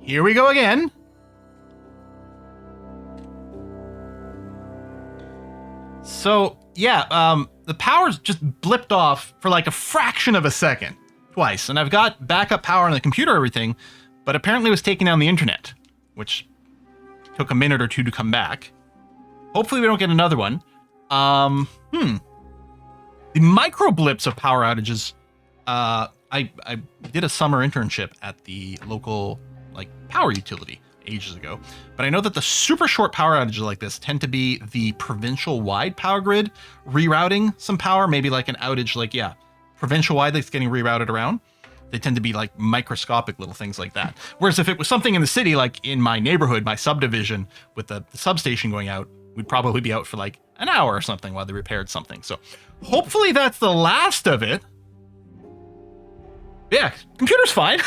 here we go again. So, yeah, the power's just blipped off for like a fraction of a second twice. And I've got backup power on the computer and everything, but apparently it was taking down the internet, which took a minute or two to come back. Hopefully we don't get another one. The micro blips of power outages, I did a summer internship at the local like power utility ages ago, but I know that the super short power outages like this tend to be the provincial wide power grid rerouting some power, maybe like an outage like, yeah, provincial wide that's getting rerouted around. They tend to be like microscopic little things like that. Whereas if it was something in the city, like in my neighborhood, my subdivision with the substation going out, we'd probably be out for like an hour or something while they repaired something. So hopefully that's the last of it. Yeah, computer's fine.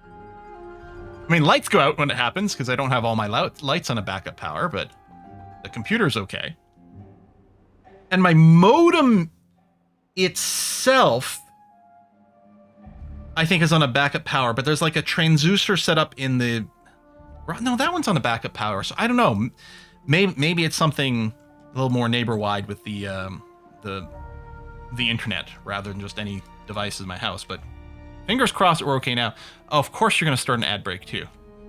I mean, lights go out when it happens because I don't have all my lights on a backup power, but the computer's okay. And my modem itself, I think, is on a backup power, but there's like a transducer set up in the... No, that one's on a backup power, so I don't know. Maybe it's something a little more neighbor-wide with the internet rather than just any devices in my house, but fingers crossed we're okay now. Oh, of course you're going to start an ad break too.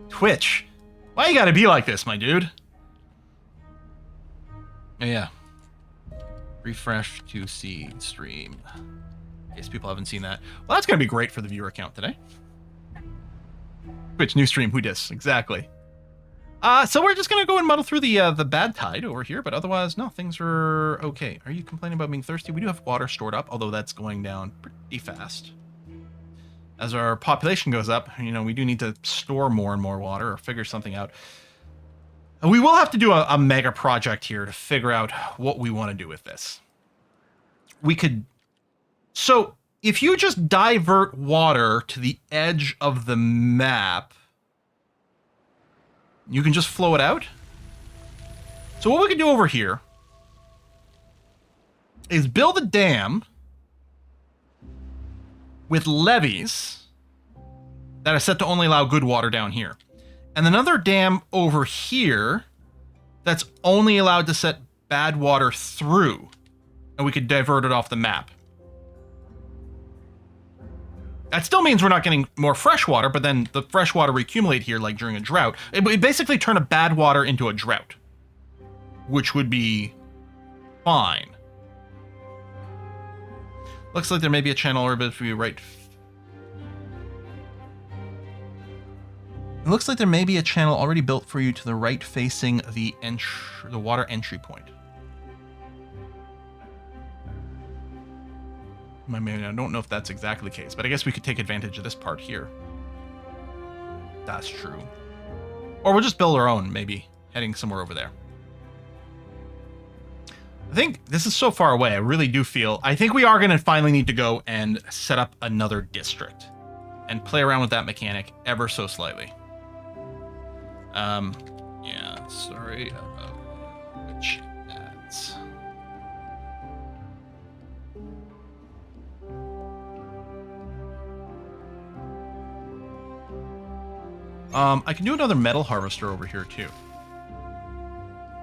Twitch. Why you gotta be like this, my dude? Yeah. Refresh to see stream. In case people haven't seen that. Well, that's going to be great for the viewer count today. Twitch, new stream, who dis? Exactly. So we're just going to go and muddle through the bad tide over here, but otherwise, no, things are okay. Are you complaining about being thirsty? We do have water stored up, although that's going down pretty fast. As our population goes up, you know, we do need to store more and more water or figure something out. And we will have to do a mega project here to figure out what we want to do with this. We could... So, if you just divert water to the edge of the map, you can just flow it out. So what we can do over here is build a dam with levees that are set to only allow good water down here. And another dam over here that's only allowed to set bad water through. And we could divert it off the map. That still means we're not getting more fresh water, but then the fresh water will accumulate here like during a drought. It would basically turn a bad water into a drought, which would be fine. Looks like there may be a channel orbit for you right. It looks like there may be a channel already built for you to the right facing the water entry point. I mean, I don't know if that's exactly the case, but I guess we could take advantage of this part here. That's true. Or we'll just build our own, maybe, heading somewhere over there. I think this is so far away, I really do feel... I think we are going to finally need to go and set up another district. And play around with that mechanic ever so slightly. Yeah, sorry about which ads. I can do another metal harvester over here too.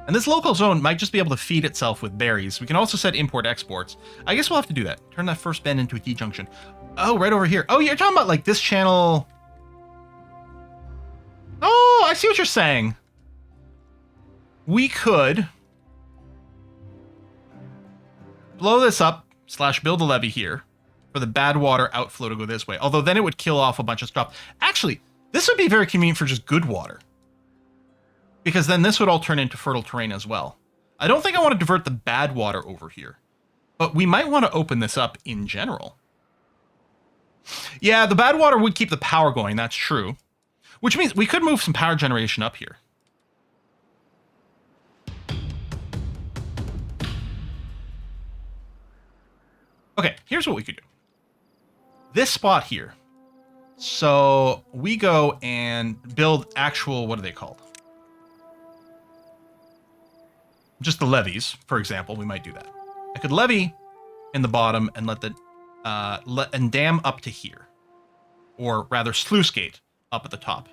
And this local zone might just be able to feed itself with berries. We can also set import-exports. I guess we'll have to do that. Turn that first bend into a T-junction. Oh, right over here. Oh, you're talking about like this channel. Oh, I see what you're saying. We could blow this up / build a levee here for the bad water outflow to go this way. Although then it would kill off a bunch of stuff. Actually, this would be very convenient for just good water. Because then this would all turn into fertile terrain as well. I don't think I want to divert the bad water over here. But we might want to open this up in general. Yeah, the bad water would keep the power going, that's true. Which means we could move some power generation up here. Okay, here's what we could do. This spot here. So we go and build actual, what are they called? Just the levees, for example, we might do that. I could levee in the bottom and let the and dam up to here. Or rather sluice gate up at the top.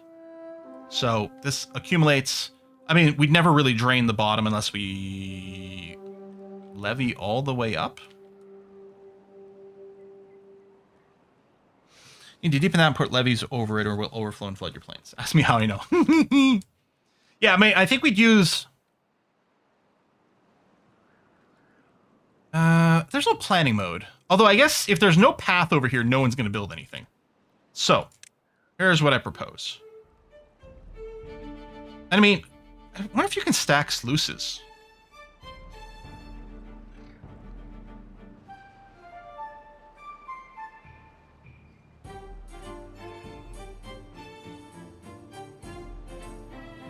So this accumulates. I mean, we'd never really drain the bottom unless we levee all the way up. Need to deepen that and put levees over it or will overflow and flood your plains. Ask me how I know. Yeah, I mean, I think we'd use... there's no planning mode. Although I guess if there's no path over here, no one's going to build anything. So, here's what I propose. And I mean, I wonder if you can stack sluices.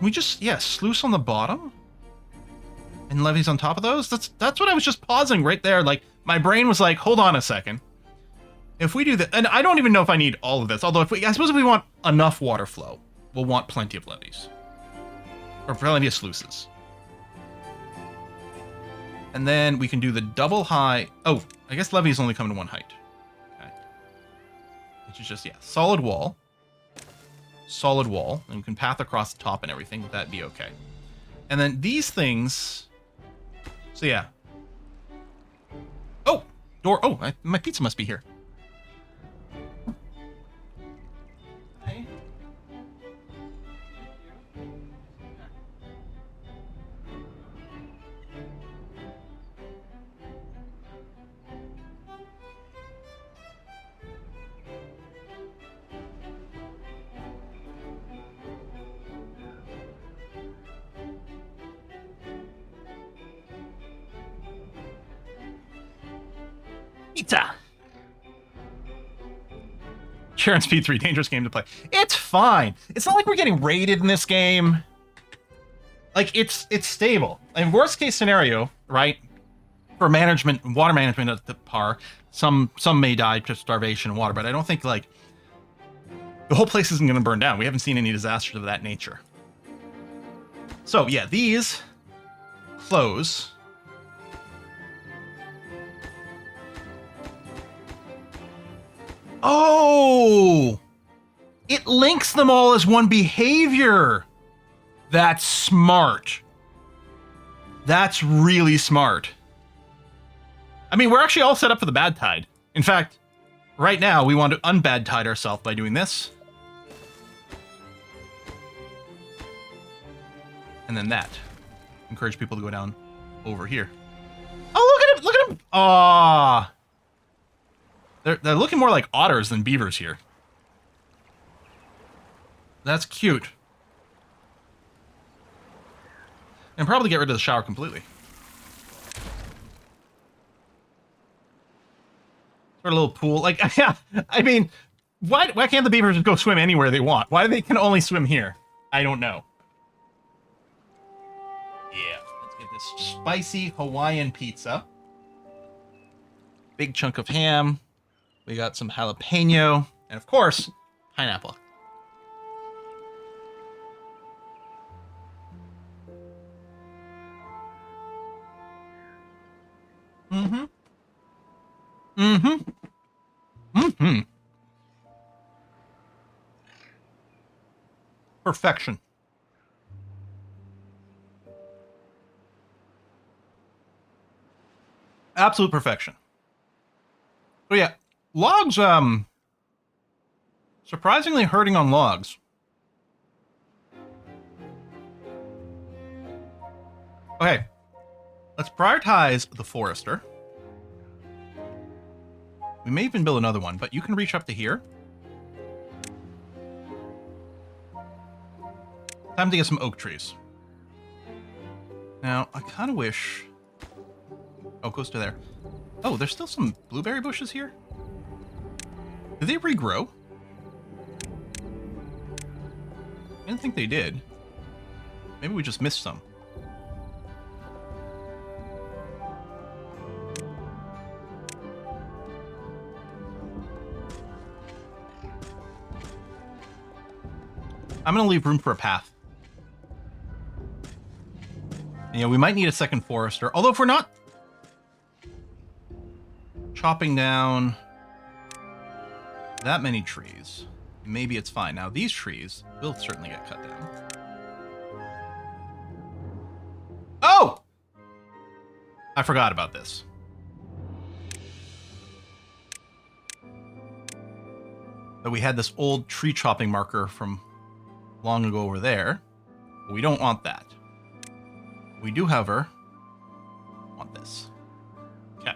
We just, yeah, sluice on the bottom? And levees on top of those? That's what I was just pausing right there. Like, my brain was like, hold on a second. If we do that, and I don't even know if I need all of this, although I suppose if we want enough water flow, we'll want plenty of levees. Or plenty of sluices. And then we can do the double high. Oh, I guess levees only come to one height. Okay. Which is just, yeah, solid wall. Solid wall. And we can path across the top and everything. That'd be okay. And then these things... So, yeah. Oh! Door. Oh, my pizza must be here. Okay. Pizza! Sharon Speed 3, dangerous game to play. It's fine. It's not like we're getting raided in this game. Like, it's stable. I mean, worst case scenario, right? For management, water management at the par, some may die to starvation and water, but I don't think, like, the whole place isn't going to burn down. We haven't seen any disasters of that nature. So, yeah, these close. Oh! It links them all as one behavior. That's smart. That's really smart. I mean, we're actually all set up for the bad tide. In fact, right now, we want to unbad tide ourselves by doing this. And then that. Encourage people to go down over here. Oh, look at him! Look at him! Aww. They're looking more like otters than beavers here. That's cute. And probably get rid of the shower completely. Sort of a little pool. Like, yeah, I mean, why can't the beavers just go swim anywhere they want? Why they can only swim here? I don't know. Yeah, let's get this spicy Hawaiian pizza. Big chunk of ham. We got some jalapeno, and of course, pineapple. Mm-hmm. Mm-hmm. Mm-hmm. Perfection. Absolute perfection. So yeah. Logs, surprisingly hurting on logs. Okay, let's prioritize the forester. We may even build another one, but you can reach up to here. Time to get some oak trees. Now, I kind of wish... Oh, it goes to there. Oh, there's still some blueberry bushes here? Did they regrow? I didn't think they did. Maybe we just missed some. I'm gonna leave room for a path. And, yeah, we might need a second forester. Although if we're not chopping down that many trees. maybe it's fine. Now, these trees will certainly get cut down. Oh! I forgot about this. But we had this old tree chopping marker from long ago over there. But we don't want that. We do, however, want this. Okay.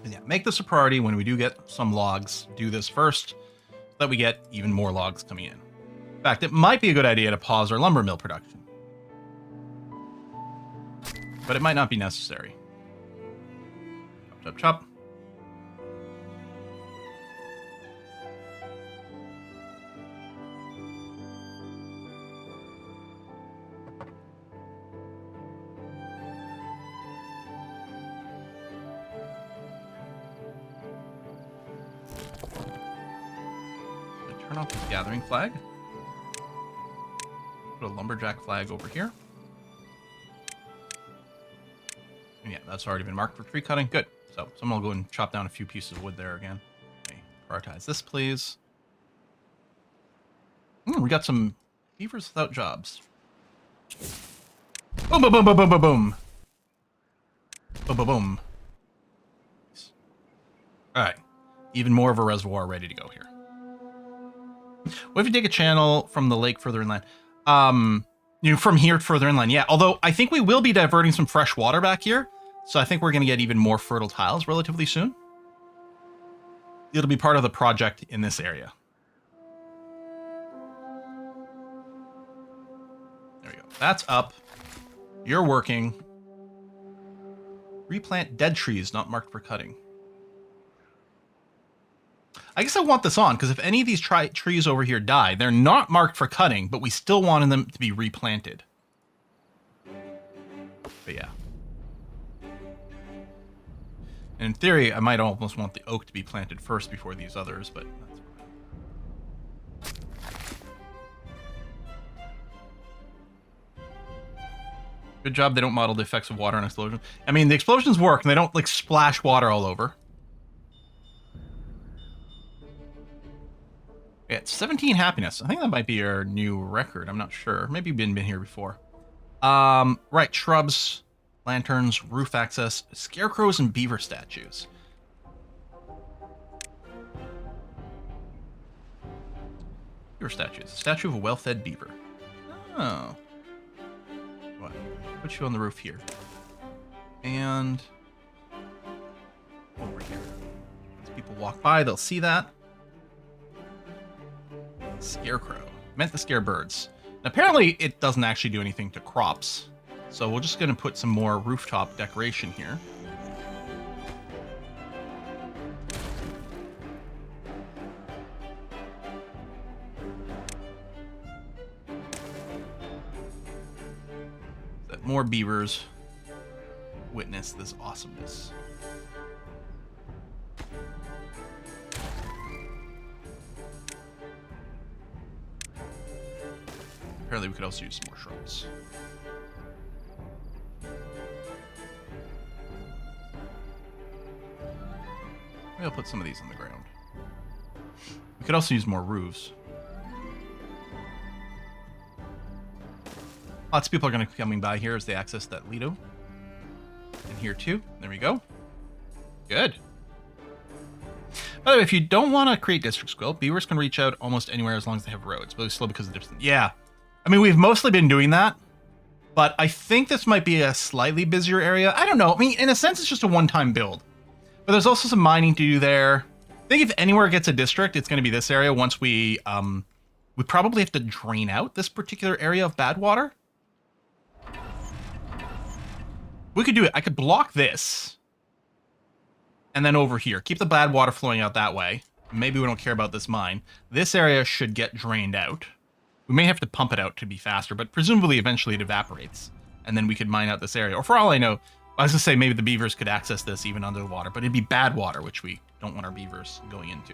And yeah, make this a priority when we do get some logs. Do this first so that we get even more logs coming in. In fact, it might be a good idea to pause our lumber mill production. But it might not be necessary. Chop, chop, chop. Turn off this gathering flag. Put a lumberjack flag over here. And yeah, that's already been marked for tree cutting. Good. So someone will go and chop down a few pieces of wood there again. Okay, prioritize this, please. We got some beavers without jobs. Boom, boom, boom, boom, boom, boom, boom. Boom, boom, boom. All right. Even more of a reservoir ready to go here. What if you take a channel from the lake further inland? From here further inland, yeah. Although I think we will be diverting some fresh water back here, so I think we're going to get even more fertile tiles relatively soon. It'll be part of the project in this area. There we go. That's up. You're working. Replant dead trees not marked for cutting. I guess I want this on, because if any of these trees over here die, they're not marked for cutting, but we still wanted them to be replanted. But yeah. And in theory, I might almost want the oak to be planted first before these others, but that's good job they don't model the effects of water on explosions. I mean, the explosions work, and they don't, like, splash water all over. Yeah, it's 17 happiness. I think that might be our new record. I'm not sure. Maybe you've been here before. Right, shrubs, lanterns, roof access, scarecrows, and beaver statues. Beaver statues. A statue of a well-fed beaver. Oh. What? Put you on the roof here. And over here. As people walk by, they'll see that. Scarecrow. Meant to scare birds. And apparently, it doesn't actually do anything to crops. So we're just going to put some more rooftop decoration here. Let more beavers witness this awesomeness. Apparently, we could also use some more shrubs. Maybe I'll put some of these on the ground. We could also use more roofs. Lots of people are going to be coming by here as they access that Lido. And here too. There we go. Good. By the way, if you don't want to create district squill, beavers can reach out almost anywhere as long as they have roads, but it's slow because of the distance. Yeah. I mean, we've mostly been doing that, but I think this might be a slightly busier area. I don't know. I mean, in a sense, it's just a one-time build. But there's also some mining to do there. I think if anywhere gets a district, it's going to be this area once we probably have to drain out this particular area of bad water. We could do it. I could block this. And then over here, keep the bad water flowing out that way. Maybe we don't care about this mine. This area should get drained out. We may have to pump it out to be faster, but presumably eventually it evaporates. And then we could mine out this area. Or for all I know, I was going to say maybe the beavers could access this even under the water, but it'd be bad water, which we don't want our beavers going into.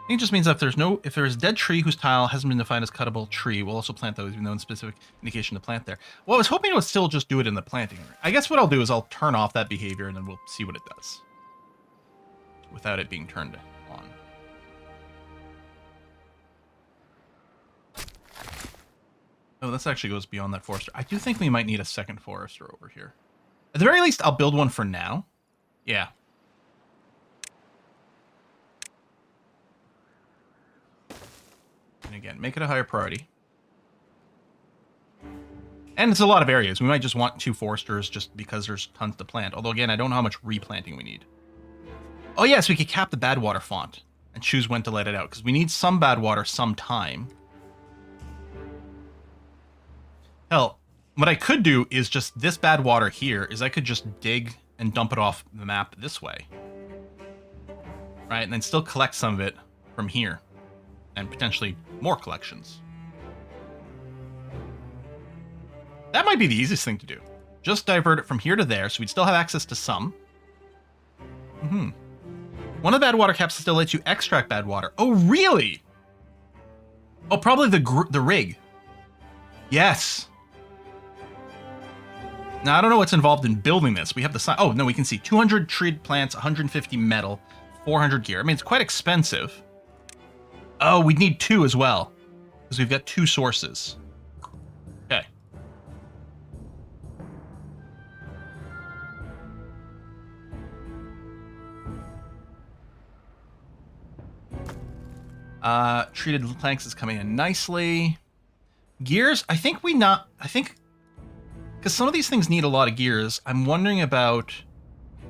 It just means that if there is a dead tree whose tile hasn't been defined as cuttable tree, we'll also plant those, even though in specific indication to plant there. Well, I was hoping it would still just do it in the planting area. I guess what I'll do is I'll turn off that behavior and then we'll see what it does without it being turned on. Oh, this actually goes beyond that forester. I do think we might need a second forester over here. At the very least, I'll build one for now. Yeah. And again, make it a higher priority. And it's a lot of areas. We might just want 2 foresters just because there's tons to plant. Although, again, I don't know how much replanting we need. Oh, yes, we could cap the bad water font and choose when to let it out, because we need some bad water sometime. Hell, what I could do is just this bad water here is I could just dig and dump it off the map this way. Right? And then still collect some of it from here. And potentially more collections. That might be the easiest thing to do. Just divert it from here to there, so we'd still have access to some. One of the bad water caps still lets you extract bad water. Oh, really? Oh, probably the rig. Yes. Now, I don't know what's involved in building this. We have the sign. Oh, no, we can see 200 treated plants, 150 metal, 400 gear. I mean, it's quite expensive. Oh, we need 2 as well, because we've got 2 sources. Okay. Treated planks is coming in nicely. Gears, because some of these things need a lot of gears, I'm wondering about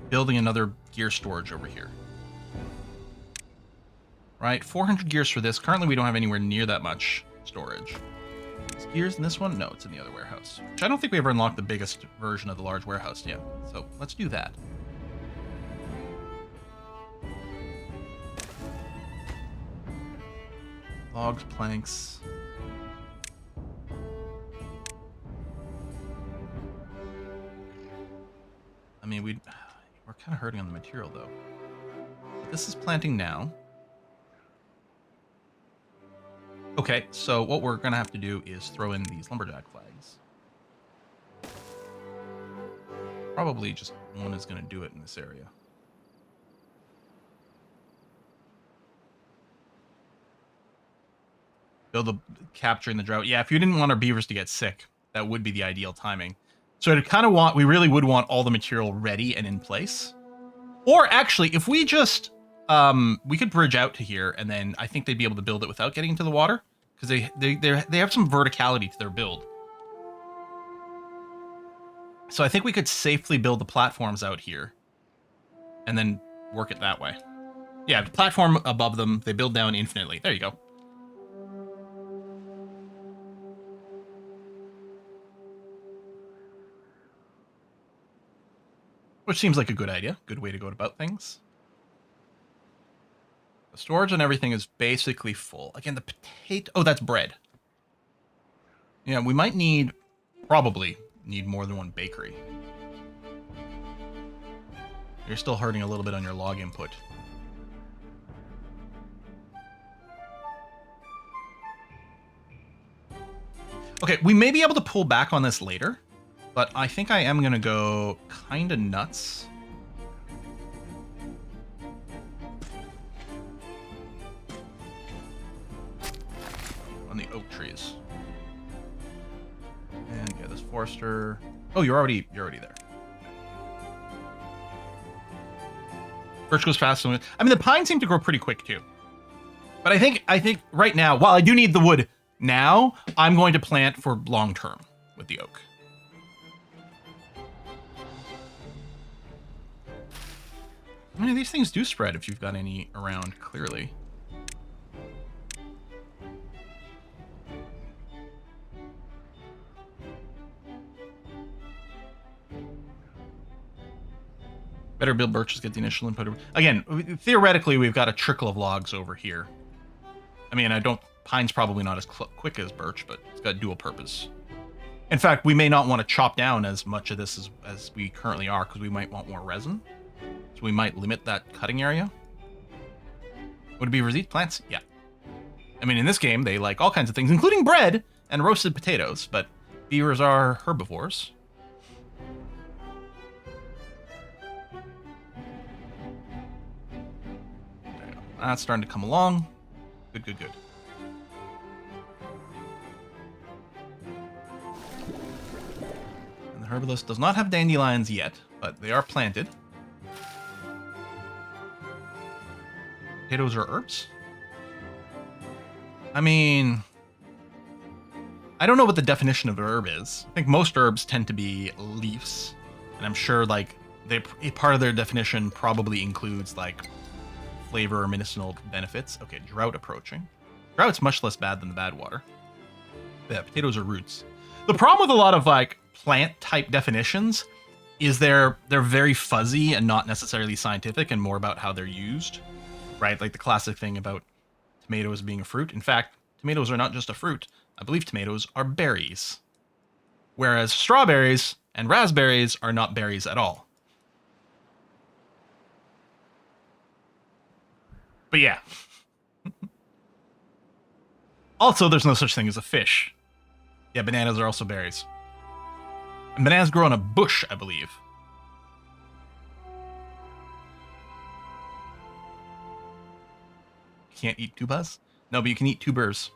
building another gear storage over here. Right, 400 gears for this. Currently, we don't have anywhere near that much storage. Is gears in this one? No, it's in the other warehouse. Which I don't think we ever unlocked the biggest version of the large warehouse yet. So let's do that. Logs, planks. I mean, we're kind of hurting on the material, though. This is planting now. Okay, so what we're going to have to do is throw in these lumberjack flags. Probably just one is going to do it in this area. Build a capturing the drought. Yeah, if you didn't want our beavers to get sick, that would be the ideal timing. So to kind of we really would want all the material ready and in place. Or actually, if we just, we could bridge out to here, and then I think they'd be able to build it without getting into the water, because they have some verticality to their build. So I think we could safely build the platforms out here, and then work it that way. Yeah, the platform above them, they build down infinitely. There you go. Which seems like a good idea. Good way to go about things. The storage and everything is basically full. Again, the potato... Oh, that's bread. Yeah, we might probably need more than one bakery. You're still hurting a little bit on your log input. Okay, we may be able to pull back on this later. But I think I am going to go kind of nuts. On the oak trees. And yeah, this forester. Oh, you're already there. Birch goes fast. I mean, the pines seem to grow pretty quick too. But I think right now, while I do need the wood now, I'm going to plant for long term with the oak. I mean, these things do spread if you've got any around, clearly. Better build birches, get the initial input. Again, theoretically, we've got a trickle of logs over here. I mean, pine's probably not as quick as birch, but it's got dual purpose. In fact, we may not want to chop down as much of this as we currently are, because we might want more resin. So we might limit that cutting area. Would beavers eat plants? Yeah. I mean, in this game, they like all kinds of things, including bread and roasted potatoes, but beavers are herbivores. There you go. That's starting to come along. Good, good, good. And the herbalist does not have dandelions yet, but they are planted. Potatoes are herbs? I mean, I don't know what the definition of herb is. I think most herbs tend to be leaves, and I'm sure like a part of their definition probably includes like flavor or medicinal benefits. Okay, drought approaching. Drought's much less bad than the bad water. Yeah, potatoes are roots. The problem with a lot of like plant type definitions is they're very fuzzy and not necessarily scientific and more about how they're used, right? Like the classic thing about tomatoes being a fruit. In fact, tomatoes are not just a fruit. I believe tomatoes are berries. Whereas strawberries and raspberries are not berries at all. But yeah. Also, there's no such thing as a fish. Yeah, bananas are also berries. And bananas grow on a bush, I believe. Can't eat tubas? No, but you can eat tubers.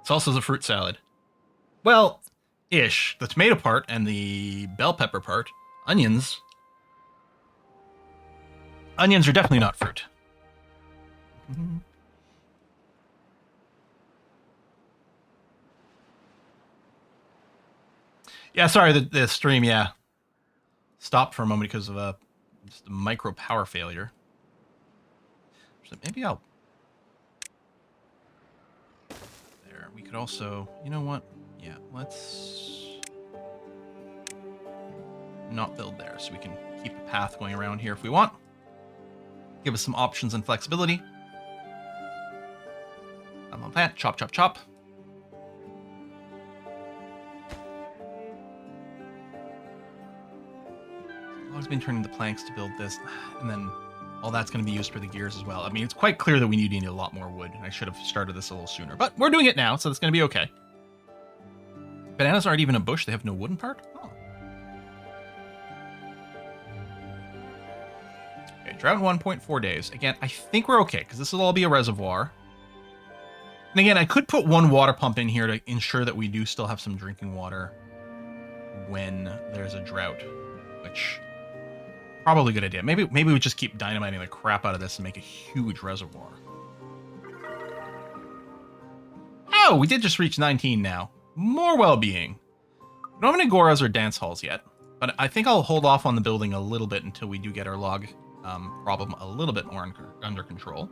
Salsa is a fruit salad. Well, ish. The tomato part and the bell pepper part. Onions. Onions are definitely not fruit. Yeah, sorry, the stream, yeah. Stopped for a moment because of just a micro power failure. So maybe I'll... There, we could also... You know what? Yeah, let's... not build there, so we can keep the path going around here if we want. Give us some options and flexibility. I'm on that. Chop, chop, chop. Log's been turning the planks to build this, and then all that's going to be used for the gears as well. I mean, it's quite clear that we need a lot more wood, and I should have started this a little sooner. But we're doing it now, so that's going to be okay. Bananas aren't even a bush. They have no wooden part? Oh. Okay, drought in 1.4 days. Again, I think we're okay, because this will all be a reservoir. And again, I could put one water pump in here to ensure that we do still have some drinking water when there's a drought, which... probably a good idea. Maybe we just keep dynamiting the crap out of this and make a huge reservoir. Oh, we did just reach 19 now. More well-being. We don't have any goras or dance halls yet, but I think I'll hold off on the building a little bit until we do get our log problem a little bit more under control.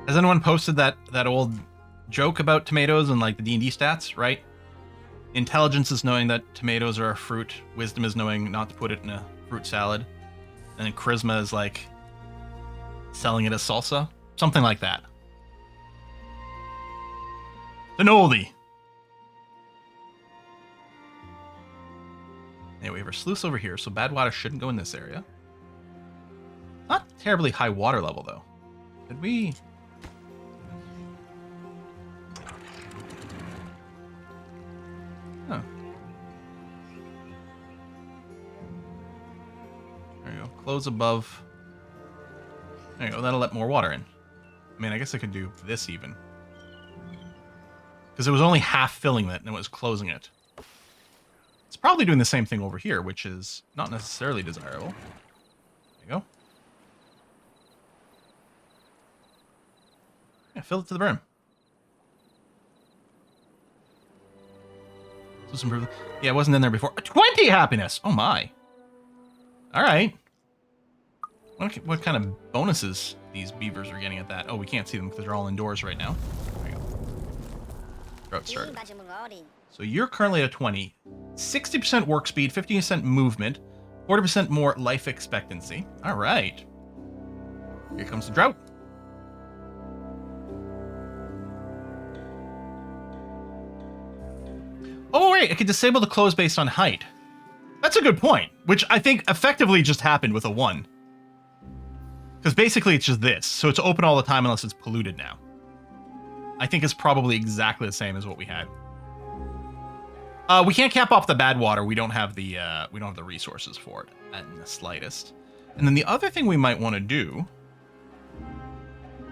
Has anyone posted that old joke about tomatoes and like the D&D stats, right? Intelligence is knowing that tomatoes are a fruit. Wisdom is knowing not to put it in a fruit salad. And then charisma is like selling it as salsa. Something like that. An oldie. Anyway, we have our sluice over here, so bad water shouldn't go in this area. Not terribly high water level, though. Did we... Huh. There you go. Close above. There you go. That'll let more water in. I mean, I guess I could do this even. Because it was only half filling it and it was closing it. It's probably doing the same thing over here, which is not necessarily desirable. There you go. Yeah, fill it to the brim. Yeah, it wasn't in there before. 20 happiness! Oh my. Alright. What kind of bonuses these beavers are getting at that? Oh, we can't see them because they're all indoors right now. There you go. Drought started. So you're currently at a 20. 60% work speed, 50% movement, 40% more life expectancy. Alright. Here comes the drought. Oh, wait, I could disable the close based on height. That's a good point, which I think effectively just happened with a 1. Because basically it's just this, so it's open all the time unless it's polluted now. I think it's probably exactly the same as what we had. We can't cap off the bad water. We don't have the resources for it in the slightest. And then the other thing we might want to do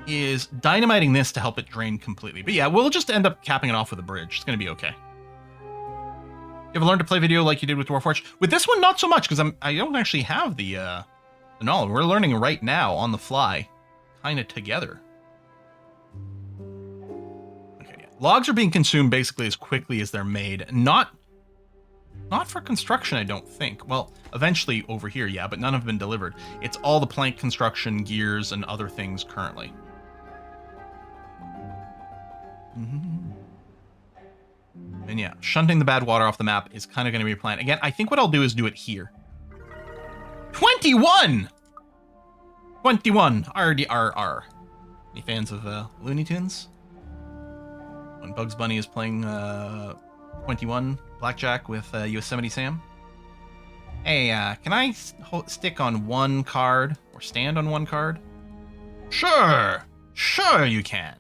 is dynamiting this to help it drain completely. But yeah, we'll just end up capping it off with a bridge. It's going to be okay. You ever learned to play video like you did with Dwarf Forge? With this one, not so much, because I don't actually have the knowledge. We're learning right now on the fly, kind of together. Okay, yeah. Logs are being consumed basically as quickly as they're made. Not for construction, I don't think. Well, eventually over here, yeah, but none have been delivered. It's all the plank construction, gears, and other things currently. And yeah, shunting the bad water off the map is kind of going to be a plan. Again, I think what I'll do is do it here. 21! 21! RDRR. Any fans of Looney Tunes? When Bugs Bunny is playing 21 Blackjack with Yosemite Sam? Hey, can I stick on one card or stand on one card? Sure! Sure you can!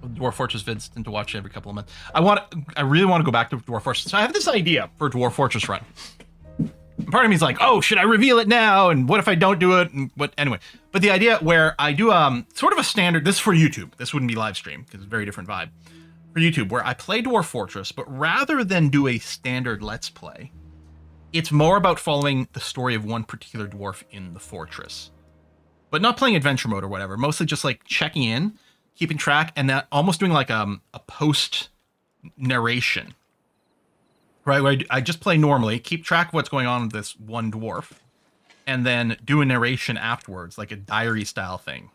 Dwarf Fortress vids tend to watch every couple of months. I really want to go back to Dwarf Fortress. So I have this idea for a Dwarf Fortress run. And part of me is like, oh, should I reveal it now? And what if I don't do it? And what? Anyway, but the idea where I do sort of a standard. This is for YouTube. This wouldn't be live stream because it's a very different vibe for YouTube. Where I play Dwarf Fortress, but rather than do a standard Let's Play, it's more about following the story of one particular dwarf in the fortress, but not playing adventure mode or whatever. Mostly just like checking in, keeping track, and that almost doing like a post narration, right? Where I just play normally, keep track of what's going on with this one dwarf, and then do a narration afterwards, like a diary style thing.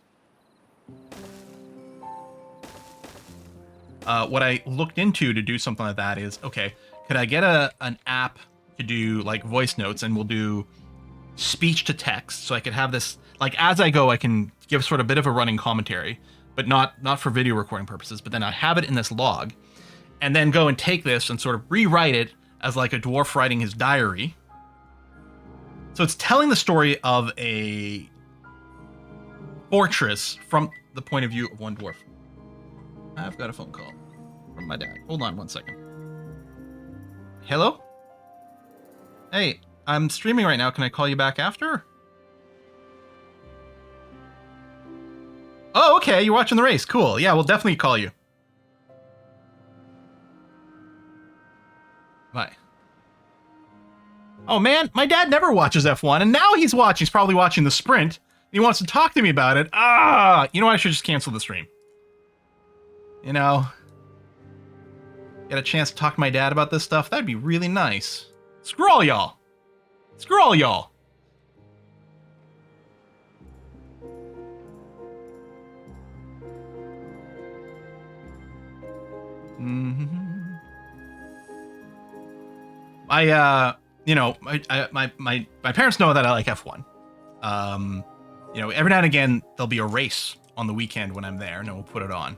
What I looked into to do something like that is, okay, could I get an app to do like voice notes, and we'll do speech to text, so I could have this, like as I go, I can give sort of a bit of a running commentary, but not for video recording purposes, but then I have it in this log, and then go and take this and sort of rewrite it as like a dwarf writing his diary. So it's telling the story of a fortress from the point of view of one dwarf. I've got a phone call from my dad. Hold on one second. Hello? Hey, I'm streaming right now. Can I call you back after? Oh, okay. You're watching the race. Cool. Yeah, we'll definitely call you. Bye. Oh, man. My dad never watches F1, and now he's watching. He's probably watching the sprint. He wants to talk to me about it. You know what? I should just cancel the stream. You know, get a chance to talk to my dad about this stuff. That'd be really nice. Screw all y'all. Screw all y'all. My parents know that I like F1. You know, every now and again there'll be a race on the weekend when I'm there, and we'll put it on.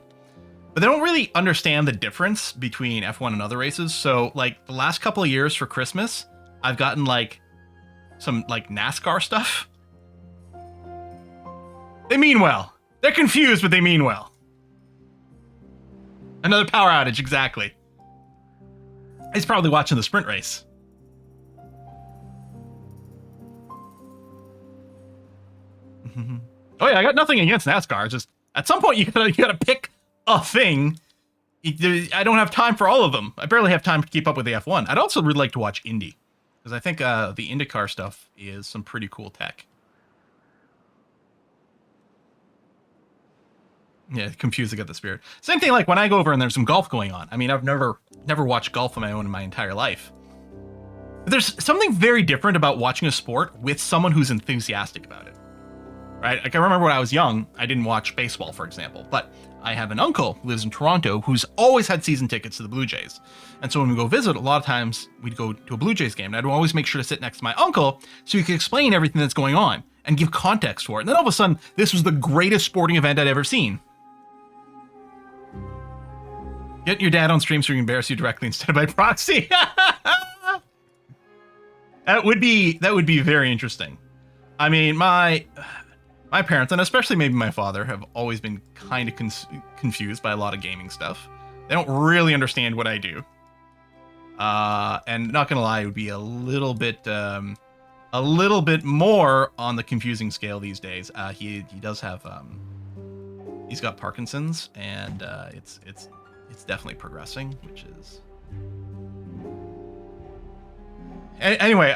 But they don't really understand the difference between F1 and other races. So, like the last couple of years for Christmas, I've gotten like some like NASCAR stuff. They mean well. They're confused, but they mean well. Another power outage, exactly. He's probably watching the sprint race. Oh yeah, I got nothing against NASCAR. It's just at some point you gotta pick a thing. I don't have time for all of them. I barely have time to keep up with the F1. I'd also really like to watch Indy, because I think the IndyCar stuff is some pretty cool tech. Yeah, confused to get the spirit. Same thing like when I go over and there's some golf going on. I mean, I've never watched golf on my own in my entire life. But there's something very different about watching a sport with someone who's enthusiastic about it. Right? Like I remember when I was young, I didn't watch baseball, for example, but I have an uncle who lives in Toronto who's always had season tickets to the Blue Jays. And so when we go visit, a lot of times we'd go to a Blue Jays game, and I'd always make sure to sit next to my uncle so he could explain everything that's going on and give context for it. And then all of a sudden, this was the greatest sporting event I'd ever seen. Get your dad on stream so he can embarrass you directly instead of by proxy. That would be very interesting. I mean, my parents, and especially maybe my father, have always been kind of confused by a lot of gaming stuff. They don't really understand what I do. And not gonna lie, it would be a little bit more on the confusing scale these days. He does have he's got Parkinson's, and it's definitely progressing, which is anyway.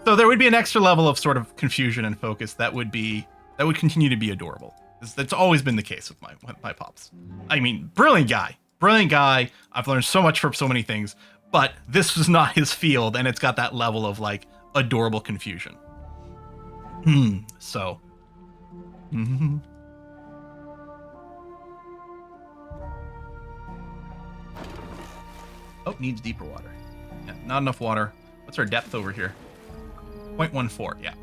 So there would be an extra level of sort of confusion and focus that would continue to be adorable. That's always been the case with my pops. I mean, brilliant guy. I've learned so much from so many things, but this was not his field, and it's got that level of like adorable confusion. So. Oh, needs deeper water. Yeah, not enough water. What's our depth over here? 0.14, yeah.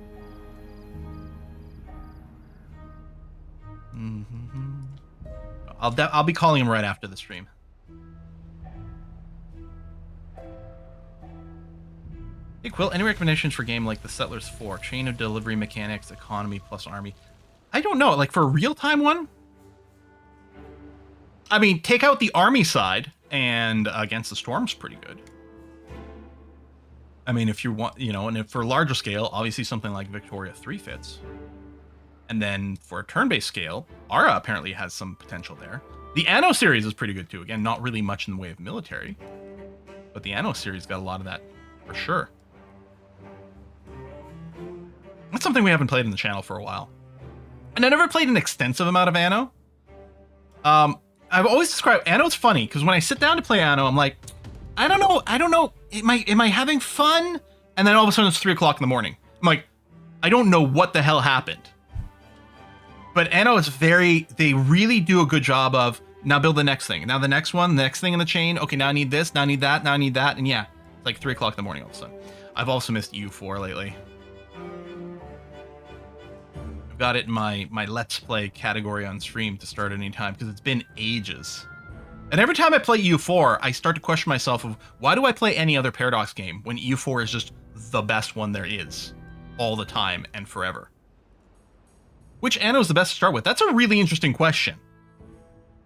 I'll be calling him right after the stream. Hey Quill, any recommendations for a game like The Settlers 4? Chain of delivery mechanics, economy plus army. I don't know, like for a real-time one? I mean, take out the army side, and Against the Storm's pretty good. I mean, if you want, you know, and if for larger scale, obviously something like Victoria 3 fits. And then for a turn-based scale, Ara apparently has some potential there. The Anno series is pretty good too. Again, not really much in the way of military, but the Anno series got a lot of that for sure. That's something we haven't played in the channel for a while. And I never played an extensive amount of Anno. I've always described Anno's funny because when I sit down to play Anno, I'm like, I don't know. Am I having fun? And then all of a sudden it's 3 o'clock in the morning. I'm like, I don't know what the hell happened. But Anno is they really do a good job of, now build the next thing. Now the next one, the next thing in the chain. Okay, now I need this, now I need that, now I need that. And yeah, it's like 3 o'clock in the morning all of a sudden. I've also missed EU4 lately. I've got it in my Let's Play category on stream to start at any time because it's been ages. And every time I play EU4, I start to question myself of, why do I play any other Paradox game when EU4 is just the best one there is all the time and forever? Which Anno is the best to start with? That's a really interesting question.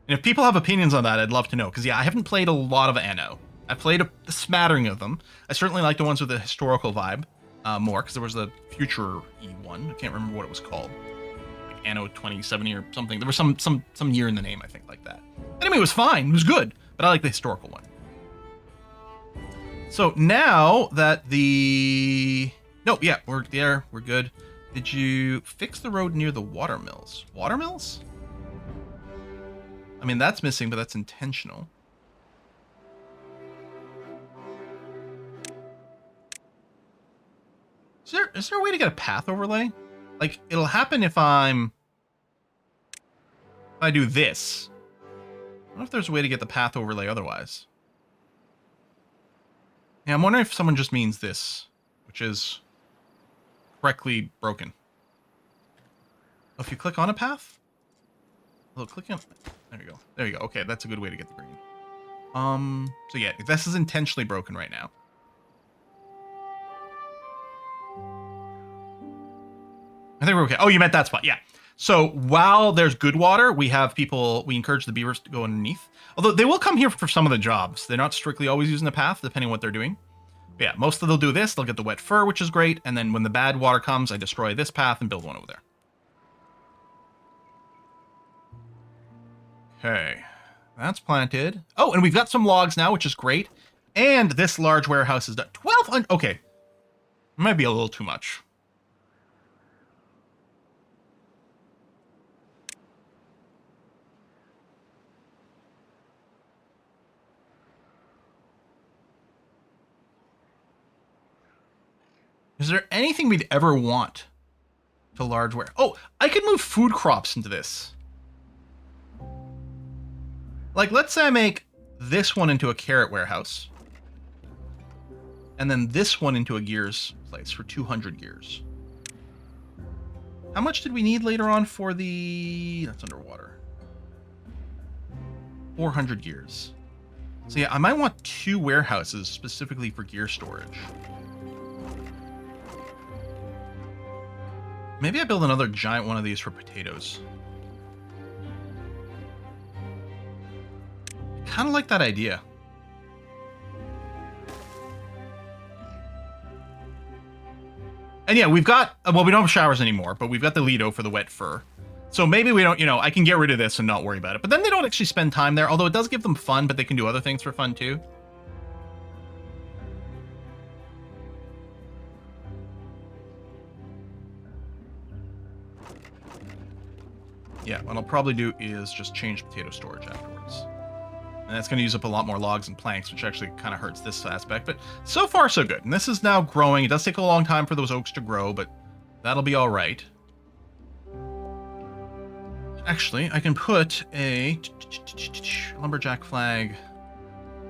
And if people have opinions on that, I'd love to know. Because yeah, I haven't played a lot of Anno. I've played a smattering of them. I certainly like the ones with the historical vibe more, because there was the future E1. I can't remember what it was called. Like Anno 2070 or something. There was some year in the name, I think, like that. Anyway, it was fine. It was good. But I like the historical one. So now that the... Nope, yeah, we're there. We're good. Did you fix the road near the watermills? Watermills? I mean, that's missing, but that's intentional. Is there a way to get a path overlay? Like, it'll happen if I do this. I don't know if there's a way to get the path overlay otherwise. Yeah, I'm wondering if someone just means this, which is correctly broken. Oh, if you click on a path? Oh, click on... There you go. There you go. Okay, that's a good way to get the green. So yeah, this is intentionally broken right now. I think we're okay. Oh, you meant that spot. Yeah. So while there's good water, we encourage the beavers to go underneath. Although they will come here for some of the jobs. They're not strictly always using the path, depending on what they're doing. But yeah, most of them will do this. They'll get the wet fur, which is great. And then when the bad water comes, I destroy this path and build one over there. Okay. That's planted. Oh, and we've got some logs now, which is great. And this large warehouse is done. 1,200. Okay. It might be a little too much. Is there anything we'd ever want to large ware? Oh, I could move food crops into this. Like, let's say I make this one into a carrot warehouse. And then this one into a gears place for 200 gears. How much did we need later on for the... That's underwater. 400 gears. So yeah, I might want 2 warehouses specifically for gear storage. Maybe I build another giant one of these for potatoes. Kind of like that idea. And yeah, we've got, well, we don't have showers anymore, but we've got the Lido for the wet fur. So maybe we don't, you know, I can get rid of this and not worry about it. But then they don't actually spend time there, although it does give them fun, but they can do other things for fun too. Yeah, what I'll probably do is just change potato storage afterwards. And that's going to use up a lot more logs and planks, which actually kind of hurts this aspect. But so far, so good. And this is now growing. It does take a long time for those oaks to grow, but that'll be all right. Actually, I can put a lumberjack flag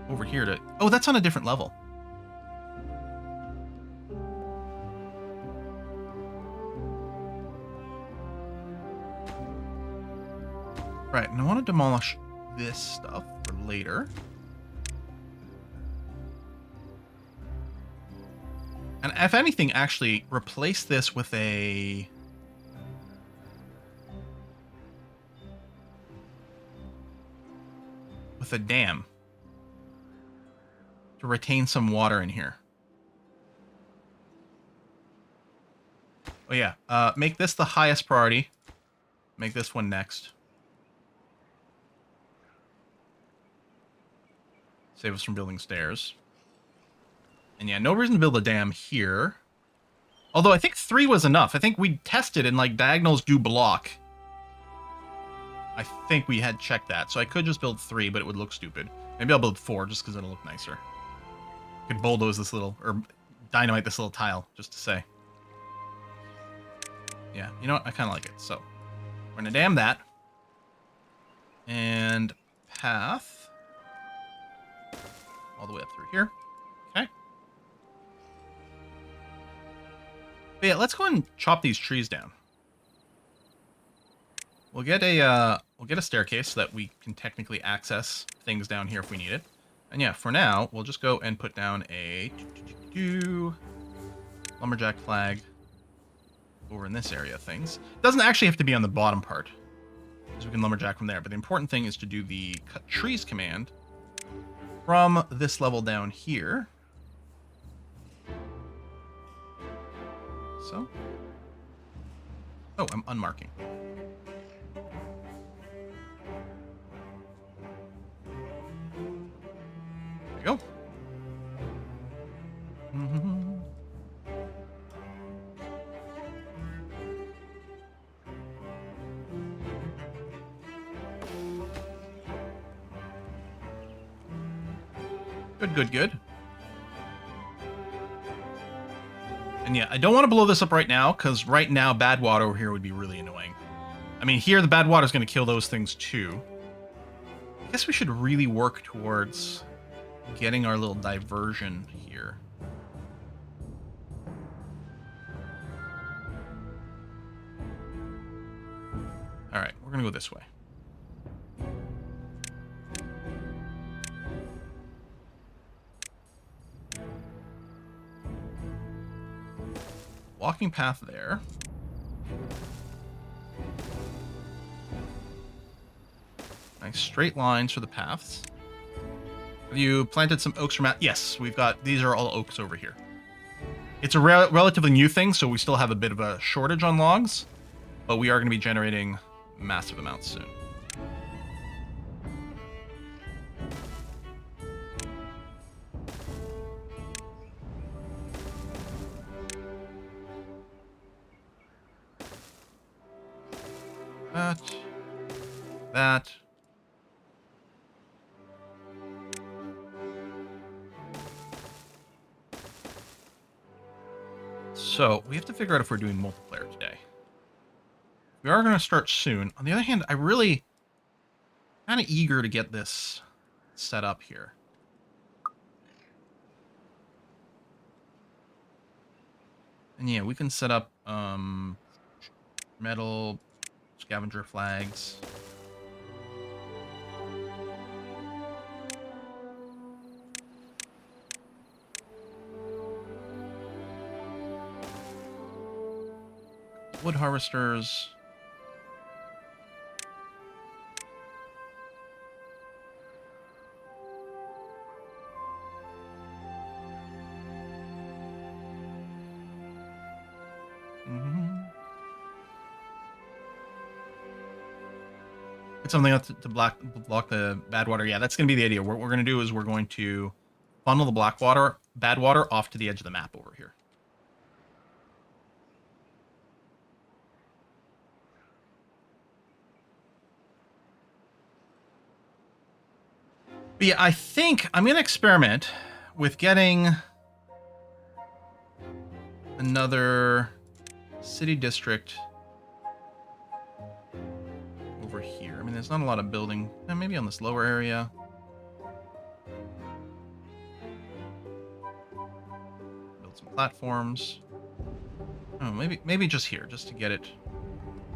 over here to... Oh, that's on a different level. Right, and I want to demolish this stuff for later. And if anything, actually replace this with a... dam. To retain some water in here. Oh yeah, make this the highest priority. Make this one next. Save us from building stairs. And yeah, no reason to build a dam here. Although I think 3 was enough. I think we tested and like diagonals do block. I think we had checked that. So I could just build 3, but it would look stupid. Maybe I'll build 4 just because it'll look nicer. I could bulldoze this little, or dynamite this little tile, just to say. Yeah, you know what? I kind of like it. So we're going to dam that. And path all the way up through here. Okay. But yeah, let's go ahead and chop these trees down. We'll get a staircase so that we can technically access things down here if we need it. And yeah, for now, we'll just go and put down a lumberjack flag over in this area of things. It doesn't actually have to be on the bottom part, because we can lumberjack from there. But the important thing is to do the cut trees command from this level down here. So. Oh, I'm unmarking. There you go. Good, good, good. And yeah, I don't want to blow this up right now, because right now bad water over here would be really annoying. I mean, here the bad water is going to kill those things too. I guess we should really work towards getting our little diversion here. All right, we're going to go this way. Walking path there. Nice straight lines for the paths. Have you planted some oaks from out? Yes, we've got, these are all oaks over here. It's a relatively new thing, so we still have a bit of a shortage on logs, but we are going to be generating massive amounts soon. That. So, we have to figure out if we're doing multiplayer today. We are going to start soon. On the other hand, I really kind of eager to get this set up here. And yeah, we can set up metal scavenger flags. wood harvesters. It's something else to block the bad water. Yeah, that's going to be the idea. What we're going to do is we're going to funnel the bad water off to the edge of the map over here. But yeah, I think I'm going to experiment with getting another city district over here. I mean, there's not a lot of building. Maybe on this lower area. Build some platforms. Oh, maybe just here, just to get it.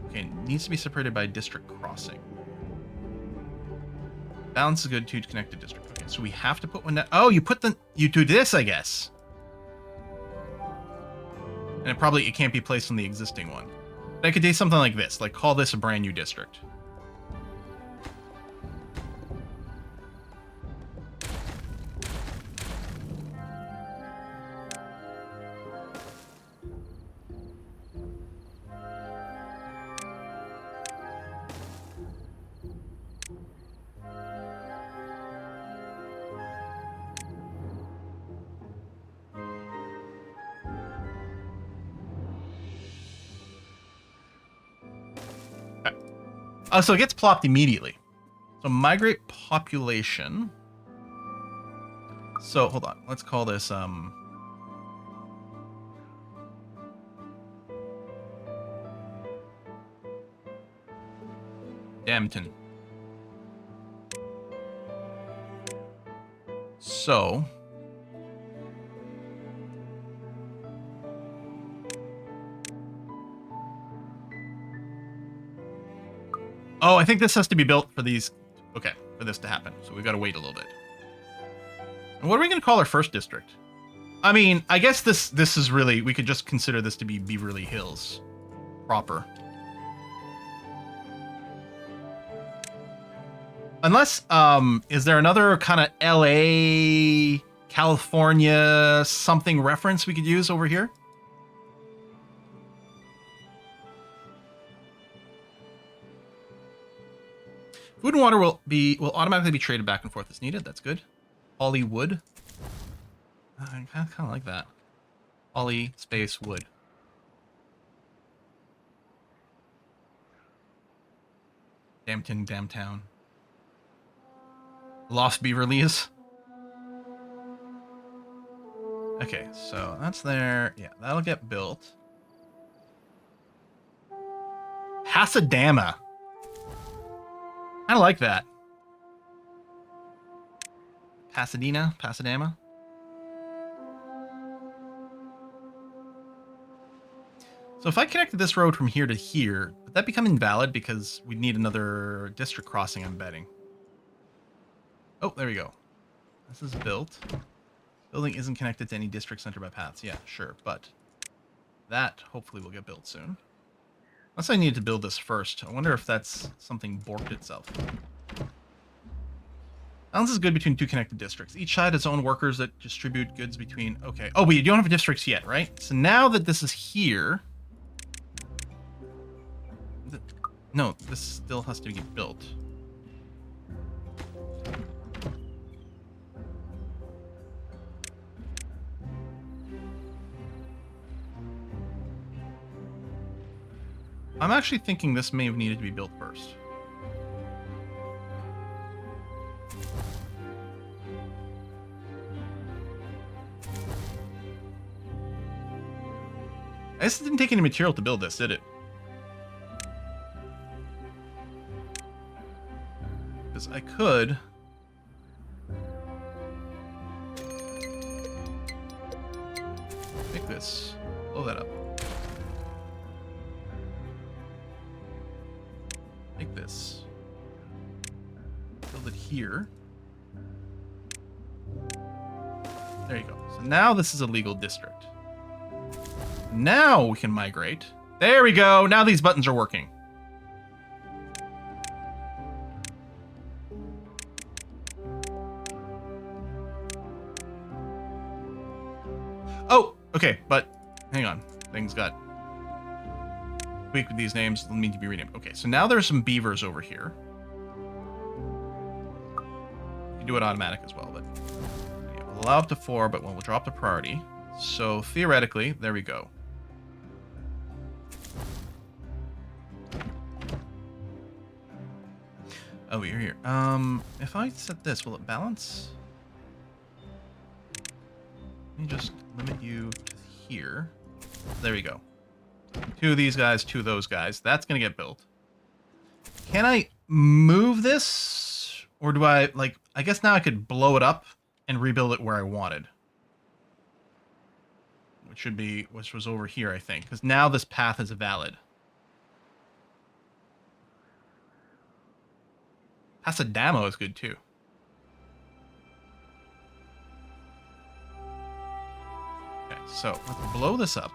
Okay, it needs to be separated by district crossing. Balance is good to connected district. Okay, so we have to put one down. Oh, you do this, I guess. And it can't be placed on the existing one. But I could do something like this, like call this a brand new district. Oh, so it gets plopped immediately. So migrate population. So hold on, let's call this Damton. So oh, I think this has to be built for these. Okay, for this to happen. So we've got to wait a little bit. And what are we going to call our first district? I mean, I guess this is really, we could just consider this to be Beaverly Hills proper. Unless, is there another kind of LA, California, something reference we could use over here? Food and water will automatically be traded back and forth as needed. That's good. Hollywood. I kind of like that. Holly space wood. Damton, Damtown. Lost Beaverleys. Okay, so that's there. Yeah, that'll get built. Pasadena. I like that. Pasadena. So if I connected this road from here to here, would that become invalid because we'd need another district crossing, I'm betting. Oh, there we go. This is built. Building isn't connected to any district center by paths. Yeah, sure, but that hopefully will get built soon. Unless I need to build this first. I wonder if that's something borked itself. Balance is good between two connected districts. Each side has its own workers that distribute goods between... Okay. Oh, but you don't have districts yet, right? So now that this is here... No, this still has to get built. I'm actually thinking this may have needed to be built first. This didn't take any material to build this, did it? Because I could... make this. Blow that up. Make this. Build it here. There you go. So now this is a legal district. Now we can migrate. There we go. Now these buttons are working. Oh, okay, but hang on. Things got tweaked with these names. They'll need to be renamed. Okay, so now there's some beavers over here. You can do it automatic as well, but yeah, we'll allow up to 4, but we'll drop the priority. So theoretically, there we go. Oh, you're here. If I set this, will it balance? Let me just limit you to here. There we go. 2 of these guys, 2 of those guys. That's gonna get built. Can I move this? Or do I, like, I guess now I could blow it up and rebuild it where I wanted. Which was over here, I think. Because now this path is valid. Pasadamo is good too. Okay, so let's blow this up.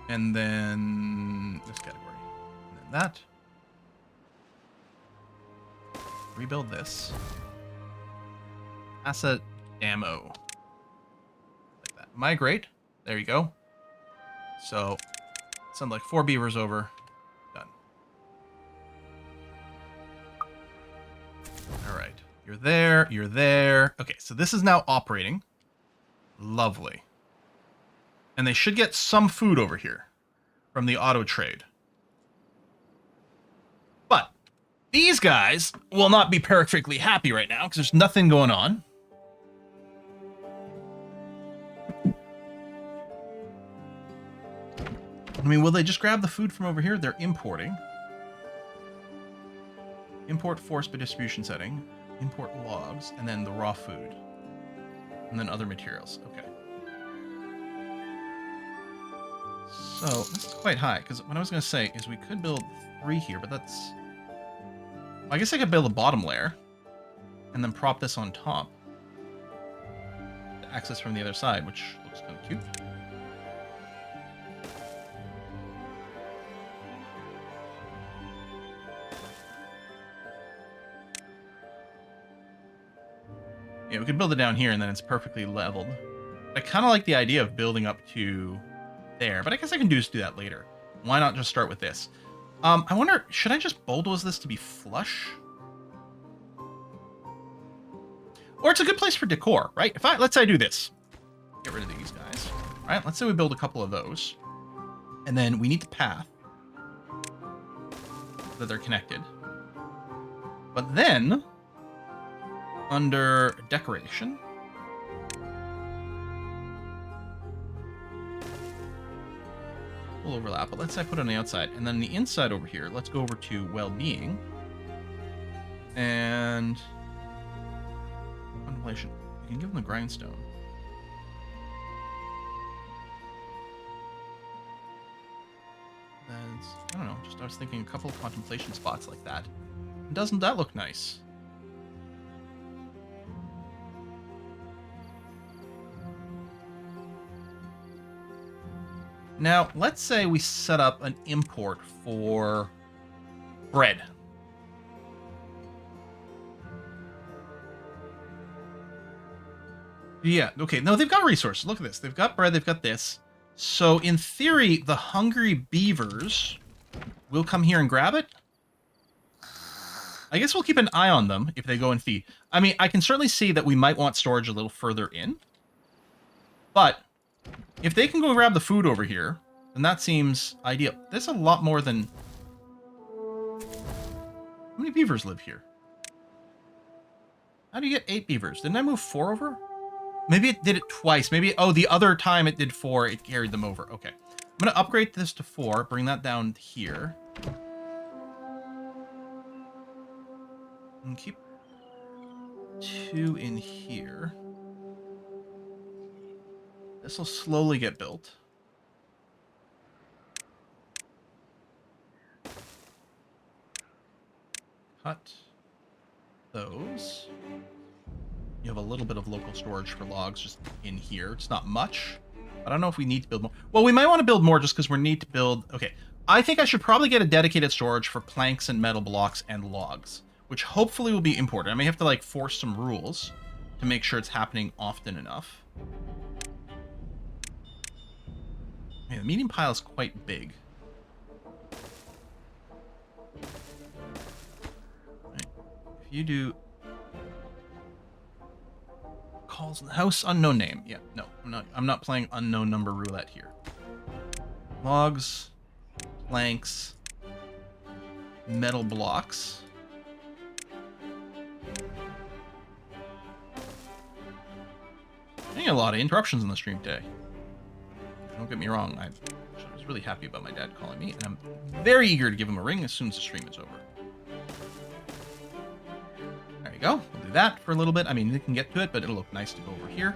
And then this category. And then that. Rebuild this. Pasadamo. Like that. Migrate. There you go. So, send like 4 beavers over. Alright, you're there, you're there. Okay, so this is now operating. Lovely. And they should get some food over here from the auto trade. But these guys will not be perfectly happy right now because there's nothing going on. I mean, will they just grab the food from over here? They're importing. Import force by distribution setting, import logs, and then the raw food. And then other materials. Okay. So, this is quite high, because what I was going to say is we could build 3 here, but that's... Well, I guess I could build a bottom layer, and then prop this on top. To access from the other side, which looks kind of cute. Yeah, we could build it down here and then it's perfectly leveled. I kind of like the idea of building up to there, but I guess I can just do that later. Why not just start with this? I wonder, should I just bulldoze this to be flush? Or it's a good place for decor, right? Let's say I do this. Get rid of these guys. All right, let's say we build a couple of those. And then we need the path that they're connected. But then under decoration, we'll overlap, but let's say I put it on the outside, and then the inside over here, let's go over to well-being and contemplation. You can give them the grindstone. That's, I don't know, I was thinking a couple of contemplation spots like that. Doesn't that look nice? Now, let's say we set up an import for bread. Yeah, okay. No, they've got resources. Look at this. They've got bread, they've got this. So, in theory, the hungry beavers will come here and grab it. I guess we'll keep an eye on them if they go and feed. I mean, I can certainly see that we might want storage a little further in. But if they can go grab the food over here, then that seems ideal. There's a lot more than... How many beavers live here? How do you get 8 beavers? Didn't I move 4 over? Maybe it did it twice. Maybe, oh, the other time it did 4, it carried them over. Okay. I'm going to upgrade this to 4, bring that down here. And keep 2 in here. This will slowly get built. Cut those. You have a little bit of local storage for logs just in here. It's not much. But I don't know if we need to build more. Well, we might want to build more just because we need to build... Okay, I think I should probably get a dedicated storage for planks and metal blocks and logs, which hopefully will be imported. I may have to, like, force some rules to make sure it's happening often enough. Yeah, the medium pile is quite big. Right. If you do... Calls in the house, unknown name. Yeah, no, I'm not playing unknown number roulette here. Logs, planks, metal blocks. Getting a lot of interruptions in the stream today. Don't get me wrong, I was really happy about my dad calling me, and I'm very eager to give him a ring as soon as the stream is over. There you go. We'll do that for a little bit. I mean, you can get to it, but it'll look nice to go over here.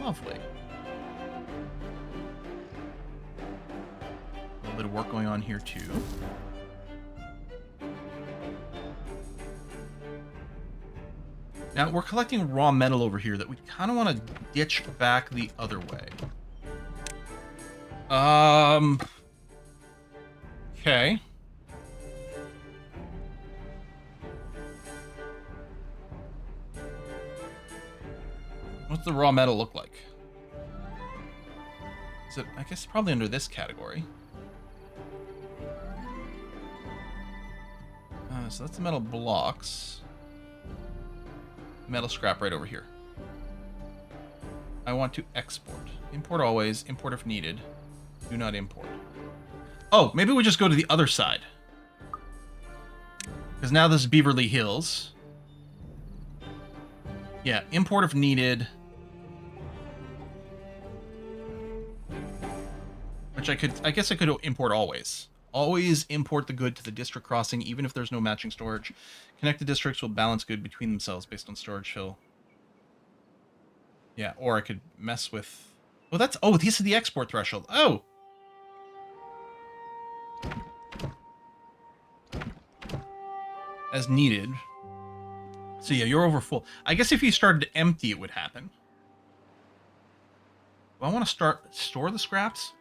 Lovely. A little bit of work going on here, too. Now, we're collecting raw metal over here that we kind of want to ditch back the other way. Okay. What's the raw metal look like? Is it, I guess, probably under this category. So that's the metal blocks. Metal scrap right over here. I want to export. Import always, import if needed. Do not import. Oh, maybe we just go to the other side. Because now this is Beaverly Hills. Yeah, import if needed. Which I guess I could import always. Always import the good to the district crossing, even if there's no matching storage. Connected districts will balance good between themselves based on storage fill. Yeah, or I could mess with... Oh, that's... Oh, this is the export threshold. Oh! As needed. So yeah, you're over full. I guess if you started to empty, it would happen. Do I want to store the scraps?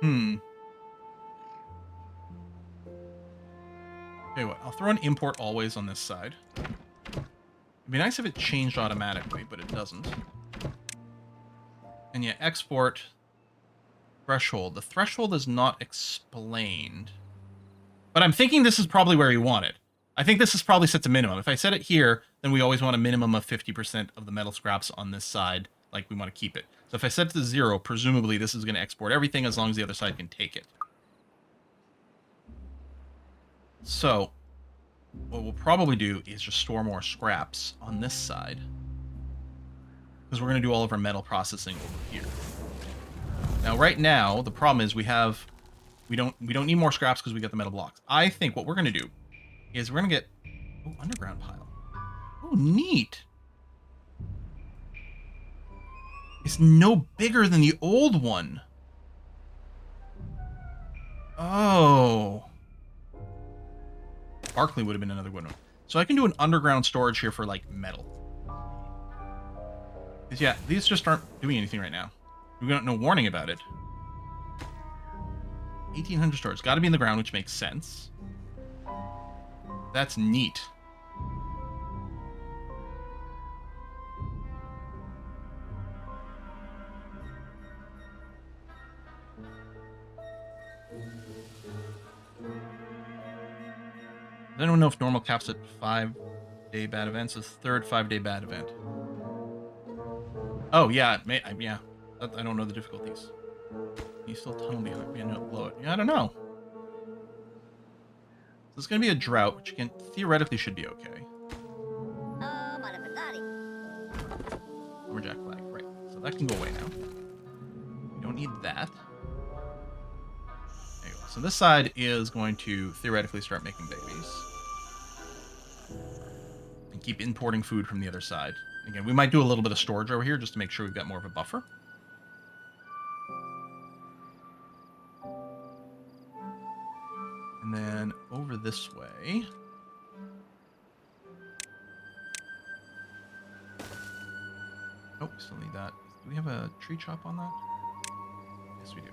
Okay, what? I'll throw an import always on this side. It'd be nice if it changed automatically, but it doesn't. And yeah, export threshold. The threshold is not explained. But I'm thinking this is probably where you want it. I think this is probably set to minimum. If I set it here, then we always want a minimum of 50% of the metal scraps on this side. Like, we want to keep it. So if I set it to 0, presumably this is going to export everything as long as the other side can take it. So, what we'll probably do is just store more scraps on this side. Because we're going to do all of our metal processing over here. Now, right now, the problem is we don't need more scraps because we got the metal blocks. I think what we're going to do is we're going to get... Oh, underground pile. Oh, neat. It's no bigger than the old one. Oh. Barkley would have been another good one. So I can do an underground storage here for, like, metal. Because, yeah, these just aren't doing anything right now. We got no warning about it. 1,800 storage. Got to be in the ground, which makes sense. That's neat. Does anyone know if normal caps at 5-day bad events? It's third 5-day bad event. Oh, yeah. Yeah. I don't know the difficulties. You still tunnel below it. Yeah, I don't know. So it's going to be a drought, which again, theoretically should be okay. Lumberjack flag. Right. So that can go away now. We don't need that. There you go. So this side is going to theoretically start making babies. And keep importing food from the other side. Again, we might do a little bit of storage over here just to make sure we've got more of a buffer. And then over this way... Oh, we still need that. Do we have a tree chop on that? Yes, we do.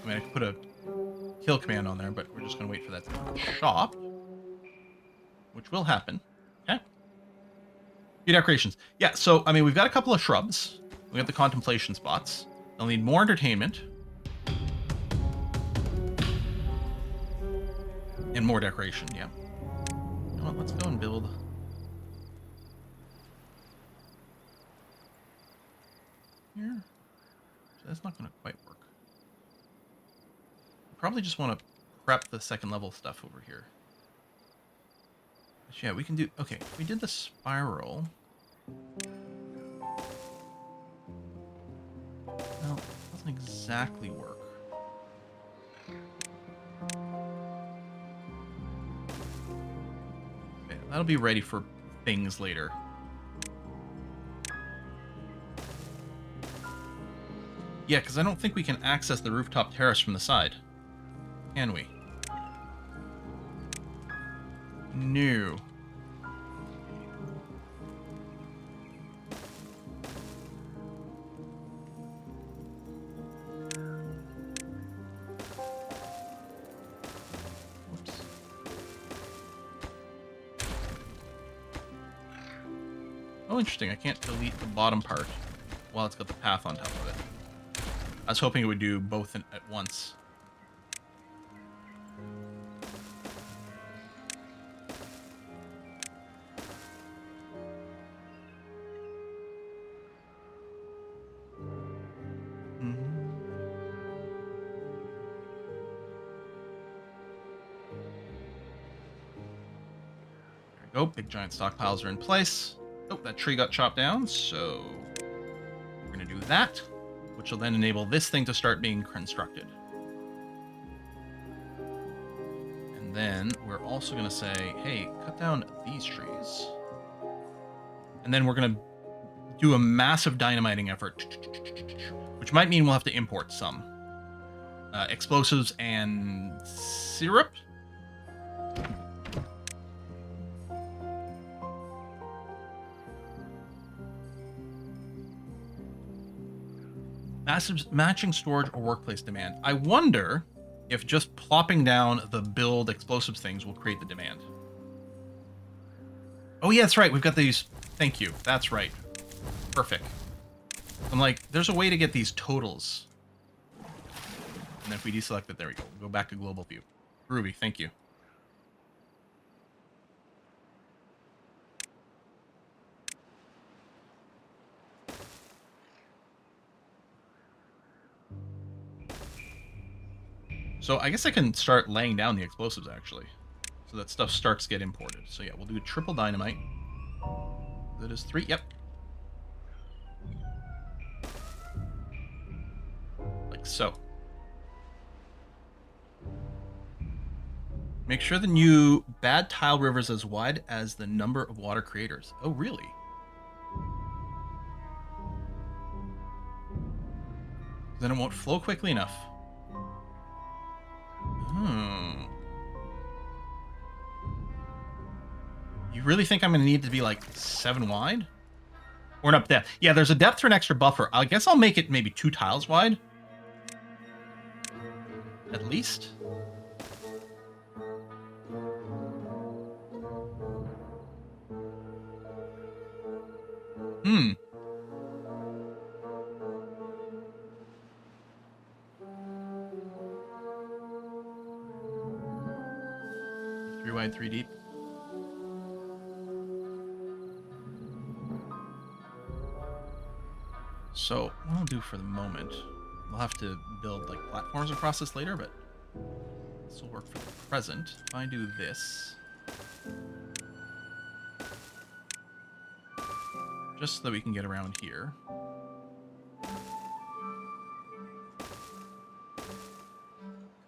I mean, I could put a kill command on there, but we're just going to wait for that to chop, which will happen. Okay. Few decorations. Yeah, so, I mean, we've got a couple of shrubs. We got the contemplation spots. They'll need more entertainment. And more decoration, yeah. You know what, let's go and build... here. So that's not going to quite work. Probably just want to prep the second level stuff over here. But yeah, we can do... okay, we did the spiral. Well, it doesn't exactly work. Okay, that'll be ready for things later. Yeah, because I don't think we can access the rooftop terrace from the side. Can we? No. Whoops. Oh, interesting. I can't delete the bottom part while it's got the path on top of it. I was hoping it would do both at once. There we go. Big giant stockpiles are in place. Oh, that tree got chopped down, so we're going to do that, which will then enable this thing to start being constructed. And then we're also going to say, hey, cut down these trees. And then we're going to do a massive dynamiting effort, which might mean we'll have to import some explosives and syrup. Massive matching storage or workplace demand. I wonder if just plopping down the build explosives things will create the demand. Oh yeah, that's right. We've got these. Thank you. That's right. Perfect. I'm like, there's a way to get these totals. And then if we deselect it, there we go. We'll go back to global view. Ruby, thank you. So I guess I can start laying down the explosives, actually. So that stuff starts to get imported. So yeah, we'll do triple dynamite. That is 3, yep. Like so. Make sure the new bad tile river is as wide as the number of water creators. Oh, really? Then it won't flow quickly enough. You really think I'm going to need to be like 7 wide? Or an up depth? Yeah, there's a depth for an extra buffer. I guess I'll make it maybe 2 tiles wide. At least. Hmm. 3 wide, 3 deep. So what I'll do for the moment, we'll have to build like platforms across this later, but this will work for the present. If I do this, just so that we can get around here.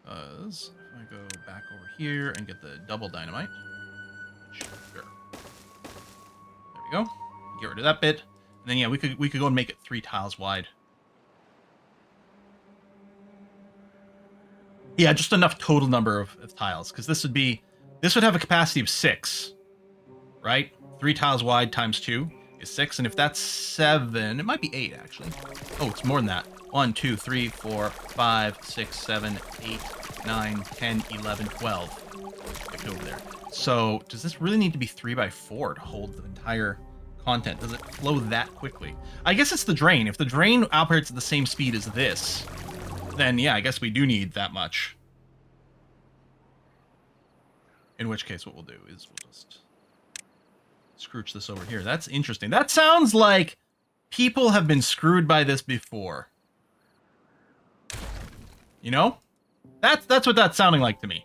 Because if I go back over here and get the double dynamite, sure. There we go. Get rid of that bit. And then yeah, we could go and make it 3 tiles wide. Yeah, just enough total number of tiles, because this would have a capacity of 6, right? 3 tiles wide times 2 is 6, and if that's 7, it might be 8 actually. Oh, it's more than that. 1, 2, 3, 4, 5, 6, 7, 8, 9, 10, 11, 12. Get it over there. So does this really need to be 3x4 to hold the entire content? Does it flow that quickly? I guess it's the drain. If the drain operates at the same speed as this, then yeah, I guess we do need that much. In which case, what we'll do is we'll just scrooge this over here. That's interesting. That sounds like people have been screwed by this before. You know? That's what that's sounding like to me.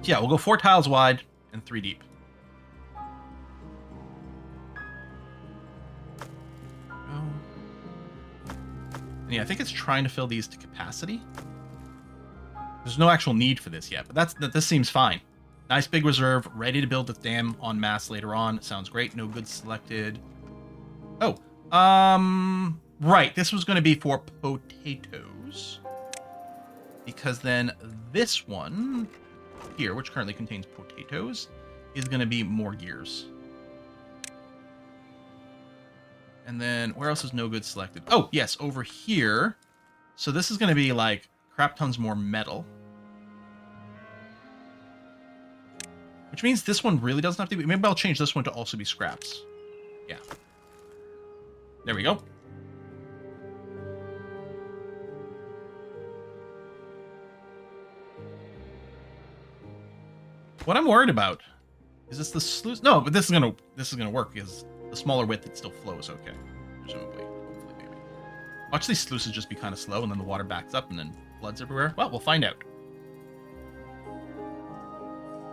Yeah, we'll go 4 tiles wide and 3 deep. Yeah, I think it's trying to fill these to capacity. There's no actual need for this yet, but this seems fine. Nice big reserve, ready to build the dam en masse later on. Sounds great. No goods selected. Oh, right. This was going to be for potatoes, because then this one here, which currently contains potatoes, is going to be more gears. And then where else is no good selected? Oh, yes, over here. So this is going to be like crap tons more metal. Which means this one really doesn't have to be... Maybe I'll change this one to also be scraps. Yeah. There we go. What I'm worried about is this the sluice... No, but this is gonna work because the smaller width it still flows okay. Presumably. Hopefully, maybe. Watch these sluices just be kind of slow and then the water backs up and then floods everywhere. Well, we'll find out.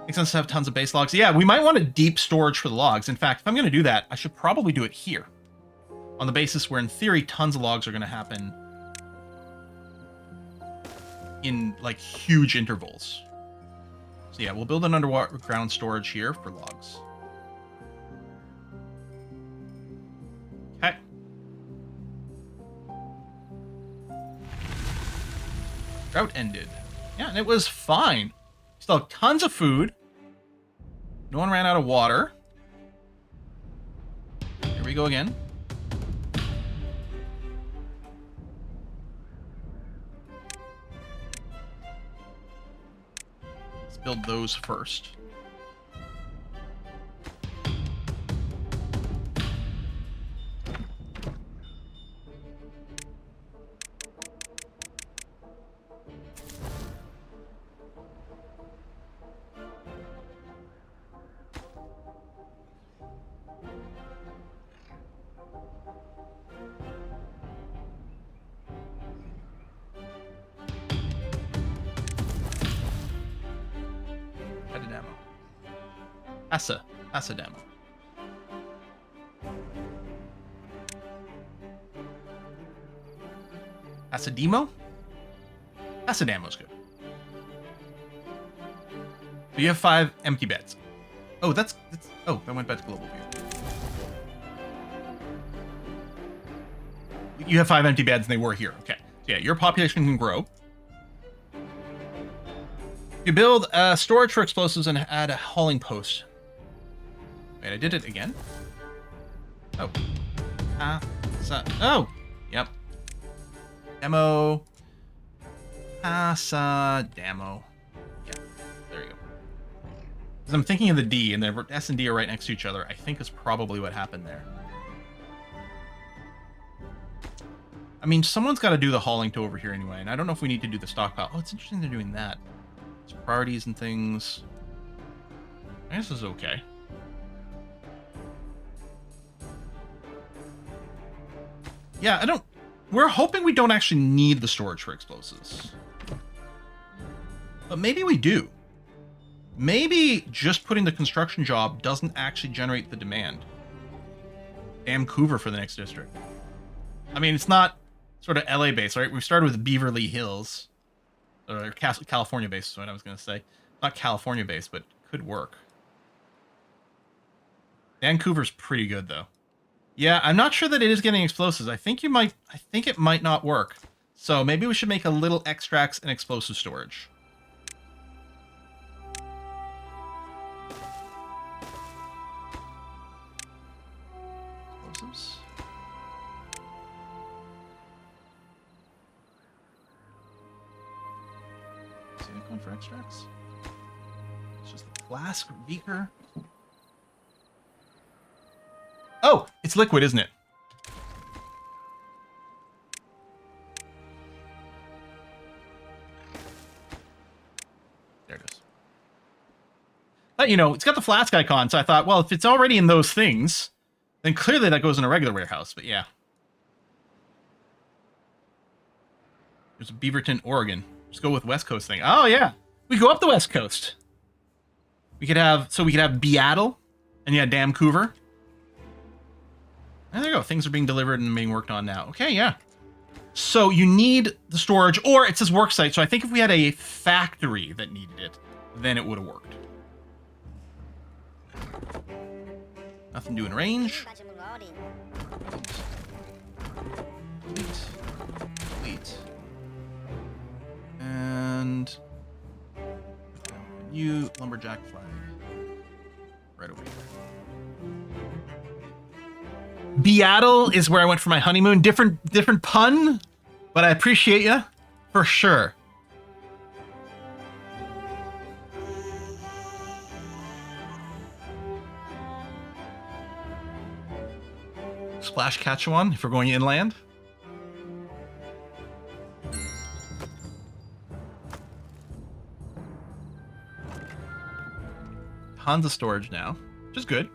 Makes sense to have tons of base logs. Yeah, we might want a deep storage for the logs. In fact, if I'm going to do that, I should probably do it here. On the basis where, in theory, tons of logs are going to happen in, like, huge intervals. So yeah, we'll build an underground storage here for logs. Okay. Drought ended. Yeah, and it was fine. Still have tons of food. No one ran out of water. Here we go again. Let's build those first. Asa demo. Asa demo? Asa demo's good. So you have 5 empty beds. Oh, that's oh, that went back to global view. You have 5 empty beds and they were here. Okay. So yeah, your population can grow. You build storage for explosives and add a hauling post. Wait, I did it again? Oh. Oh! Yep. Demo. Demo. Yeah, there you go. Because I'm thinking of the D, and the S and D are right next to each other. I think is probably what happened there. I mean, someone's got to do the hauling to over here anyway, and I don't know if we need to do the stockpile. Oh, it's interesting they're doing that. It's priorities and things. I guess this is okay. Yeah, we're hoping we don't actually need the storage for explosives. But maybe we do. Maybe just putting the construction job doesn't actually generate the demand. Damn Vancouver for the next district. I mean, it's not sort of LA based, right? We started with Beverly Hills. Or California based is what I was going to say. Not California based, but could work. Vancouver's pretty good, though. Yeah, I'm not sure that it is getting explosives. I think it might not work. So maybe we should make a little extracts and explosive storage. Explosives. Is that going for extracts? It's just a flask, beaker. Oh, it's liquid, isn't it? There it is. But, you know, it's got the flask icon, so I thought, well, if it's already in those things, then clearly that goes in a regular warehouse, but yeah. There's Beaverton, Oregon. Just go with West Coast thing. Oh, yeah. We go up the West Coast. We could have Beatle, and yeah, Vancouver. And there you go. Things are being delivered and being worked on now. Okay, yeah. So you need the storage, or it says work site. So I think if we had a factory that needed it, then it would have worked. Nothing to do in range. Complete. And you lumberjack flag right over here. Beatle is where I went for my honeymoon. Different pun, but I appreciate you for sure. Splash Catchewan if we're going inland. Tons of storage now, which is good.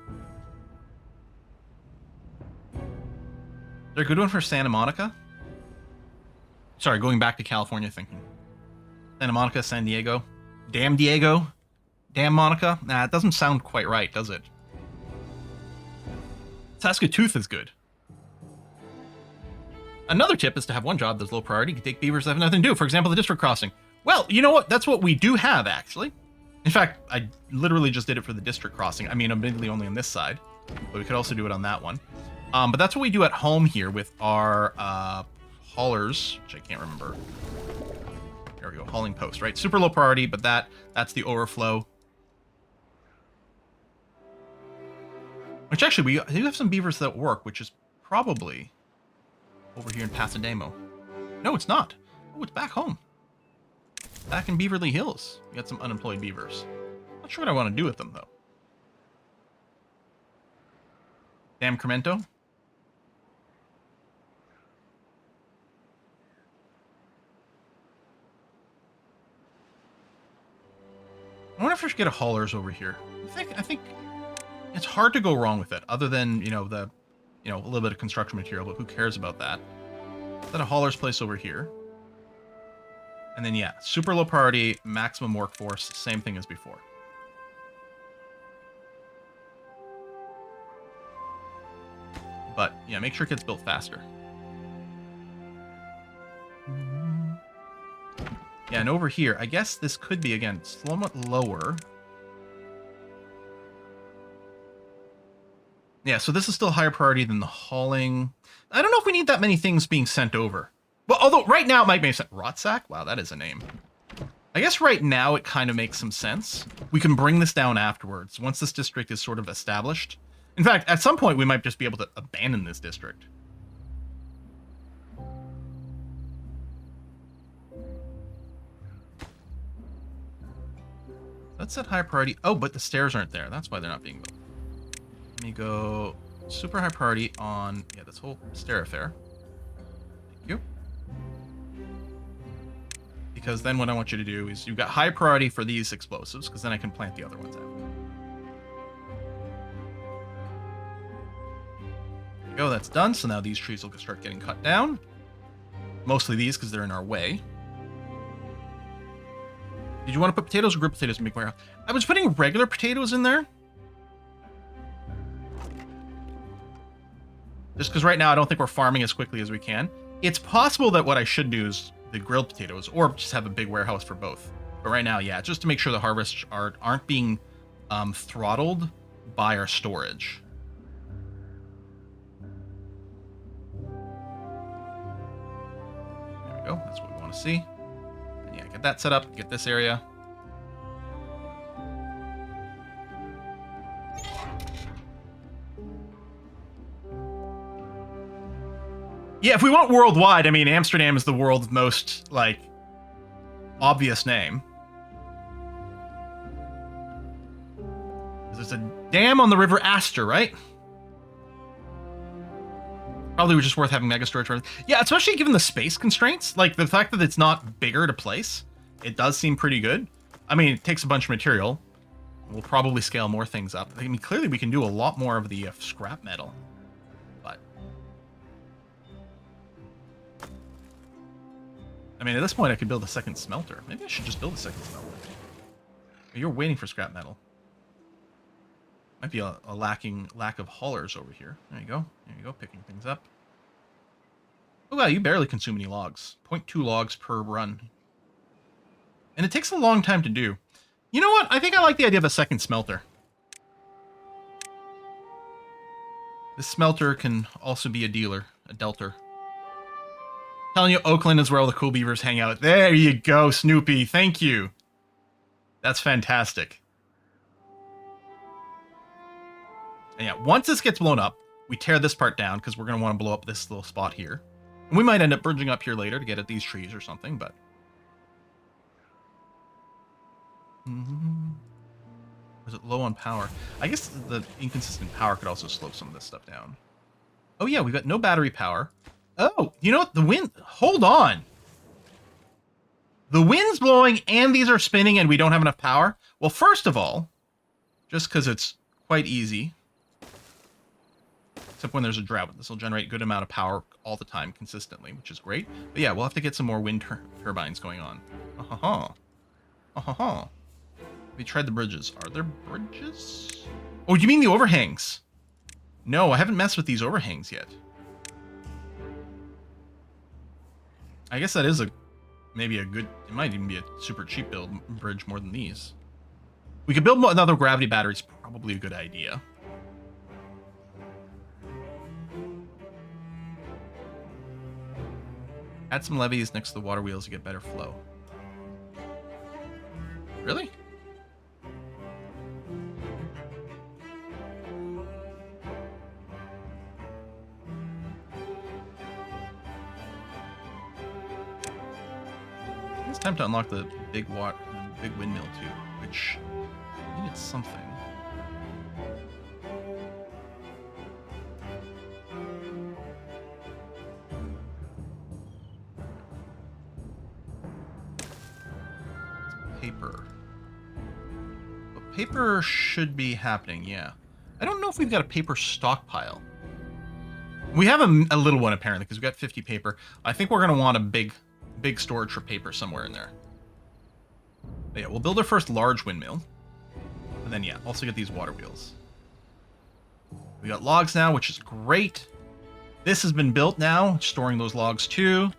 Is there a good one for Santa Monica? Sorry, going back to California thinking. Santa Monica, San Diego. Damn Diego. Damn Monica. Nah, it doesn't sound quite right, does it? Saskatooth is good. Another tip is to have one job that's low priority. You can take beavers that have nothing to do. For example, the district crossing. Well, you know what? That's what we do have, actually. In fact, I literally just did it for the district crossing. I mean, admittedly only on this side, but we could also do it on that one. But that's what we do at home here with our haulers, which I can't remember. There we go, hauling post, right? Super low priority, but that's the overflow. Which actually, we do have some beavers that work, which is probably over here in Pasadena. No, it's not. Oh, it's back home. Back in Beaverly Hills. We got some unemployed beavers. Not sure what I want to do with them, though. Damn Cremento. I wonder if I should get a haulers over here. I think it's hard to go wrong with it, other than, a little bit of construction material, but who cares about that? Then a haulers place over here. And then, yeah, super low priority, maximum workforce, same thing as before. But, yeah, make sure it gets built faster. Yeah, and over here, I guess this could be, again, somewhat lower. Yeah, so this is still higher priority than the hauling. I don't know if we need that many things being sent over. Well, although right now it might make sense. Rotsack? Wow, that is a name. I guess right now it kind of makes some sense. We can bring this down afterwards, once this district is sort of established. In fact, at some point we might just be able to abandon this district. That's at high priority. Oh, but the stairs aren't there. That's why they're not being built. Let me go super high priority on, yeah, this whole stair affair. Thank you. Because then what I want you to do is you've got high priority for these explosives, because then I can plant the other ones out. There you go, that's done. So now these trees will start getting cut down. Mostly these, because they're in our way. Did you want to put potatoes or grilled potatoes in big warehouse? I was putting regular potatoes in there. Just because right now I don't think we're farming as quickly as we can. It's possible that what I should do is the grilled potatoes, or just have a big warehouse for both. But right now, yeah, just to make sure the harvests aren't being throttled by our storage. we go. That's what we want to see. And yeah, get that set up. Get this area. Yeah, if we want worldwide, I mean, Amsterdam is the world's most, like, obvious name. There's a dam on the River Aster, right? Probably was just worth having mega storage. Yeah, especially given the space constraints. Like, the fact that it's not bigger to place, it does seem pretty good. I mean, it takes a bunch of material. We'll probably scale more things up. I mean, clearly we can do a lot more of the scrap metal. But I mean, at this point, I could build a second smelter. Maybe I should just build a second smelter. You're waiting for scrap metal. Might be a lack of haulers over here. There you go. There you go, picking things up. Oh, wow, you barely consume any logs. 0.2 logs per run. And it takes a long time to do. You know what? I think I like the idea of a second smelter. This smelter can also be a dealer, a delter. Telling you, Oakland is where all the cool beavers hang out. There you go, Snoopy. Thank you. That's fantastic. And yeah, once this gets blown up, we tear this part down because we're going to want to blow up this little spot here. And we might end up bridging up here later to get at these trees or something, but... Was it low on power? I guess the inconsistent power could also slow some of this stuff down. Oh yeah, we've got no battery power. Oh, you know what? The wind... Hold on! The wind's blowing and these are spinning and we don't have enough power? Well, first of all, just because it's quite easy... Except when there's a drought. This will generate a good amount of power all the time, consistently, which is great. But yeah, we'll have to get some more wind turbines going on. Ha-ha-ha. Ha-ha-ha. We tried the bridges. Are there bridges? Oh, you mean the overhangs? No, I haven't messed with these overhangs yet. I guess that is maybe a good... It might even be a super cheap build bridge more than these. We could build another gravity battery. It's probably a good idea. Add some levees next to the water wheels to get better flow. Really? It's time to unlock the big windmill too, which needed something. Paper. But paper should be happening, yeah. I don't know if we've got a paper stockpile. We have a little one apparently because we've got 50 paper. I think we're going to want a big storage for paper somewhere in there. But yeah, we'll build our first large windmill. And then yeah, also get these water wheels. We got logs now, which is great. This has been built now, storing those logs too.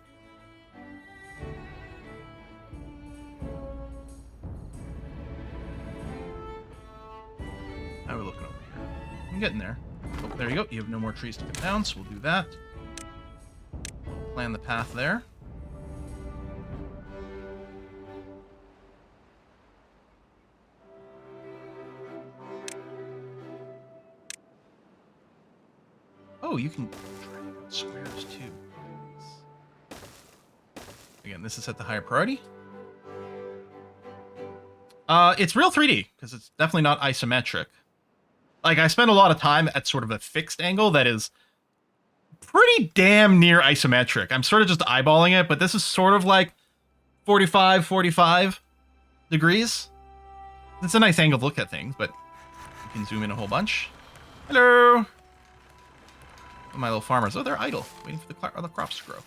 How are we looking over here? I'm getting there. Oh, there you go. You have no more trees to cut down, so we'll do that. Plan the path there. Oh, you can drag squares too. Again, this is set to higher priority. It's real 3D, because it's definitely not isometric. Like, I spend a lot of time at sort of a fixed angle that is pretty damn near isometric. I'm sort of just eyeballing it, but this is sort of like 45 degrees. It's a nice angle to look at things, but you can zoom in a whole bunch. Hello! Oh, my little farmers. Oh, they're idle, waiting for the crops to grow.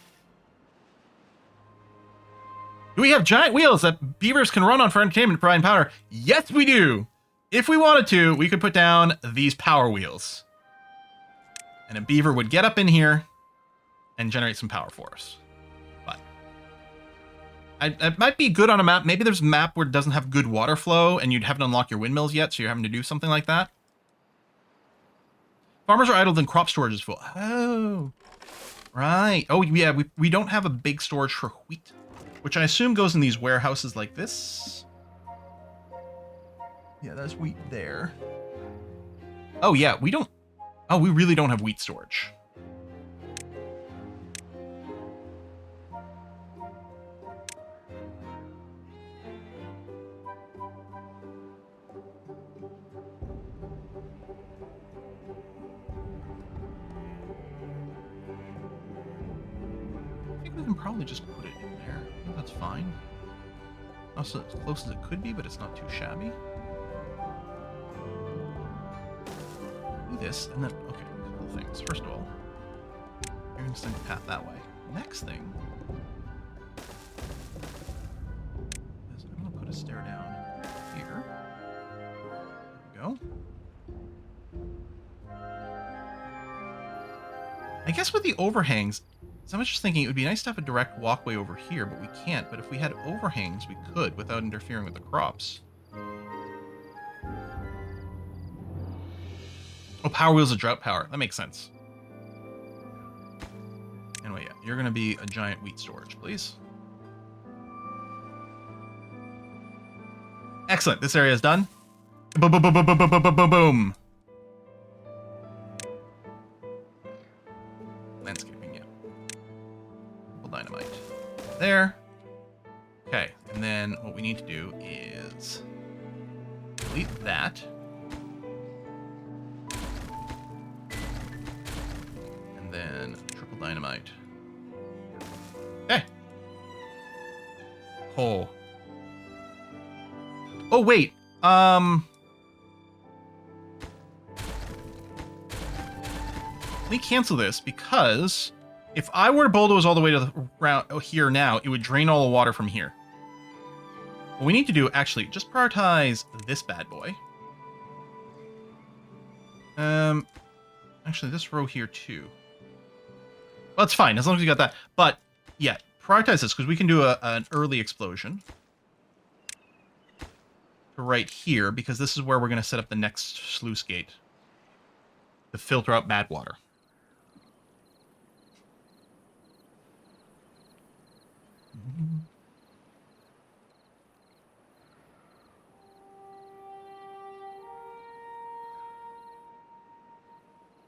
Do we have giant wheels that beavers can run on for entertainment, providing power? Yes, we do! If we wanted to, we could put down these power wheels. And a beaver would get up in here and generate some power for us. But it might be good on a map. Maybe there's a map where it doesn't have good water flow and you haven't unlocked your windmills yet, so you're having to do something like that. Farmers are idle, then crop storage is full. Oh. Right. Oh, yeah, we don't have a big storage for wheat, which I assume goes in these warehouses like this. Yeah, that's wheat there. Oh, yeah, we don't... Oh, we really don't have wheat storage. I think we can probably just put it in there. I think that's fine. Also, as close as it could be, but it's not too shabby. Do this, and then... Okay, a couple of things. First of all, you're going to send a path that way. Next thing is I'm going to put a stair down here. There we go. I guess with the overhangs, so I was just thinking it would be nice to have a direct walkway over here, but we can't. But if we had overhangs, we could without interfering with the crops. Oh, Power Wheel's a drought power. That makes sense. Anyway, yeah, you're going to be a giant wheat storage, please. Excellent. This area is done. Boom, boom, boom, boom, boom, boom, boom, boom, boom. Landscaping, yeah. Dynamite. There. Okay, and then what we need to do is delete that. And then triple dynamite. Okay. Oh. Oh, wait. Let me cancel this because if I were to bulldoze all the way to the round here now, it would drain all the water from here. What we need to do, actually, just prioritize this bad boy. Actually, this row here too. Well, it's fine as long as you got that. But yeah, prioritize this because we can do an early explosion right here because this is where we're going to set up the next sluice gate to filter out bad water.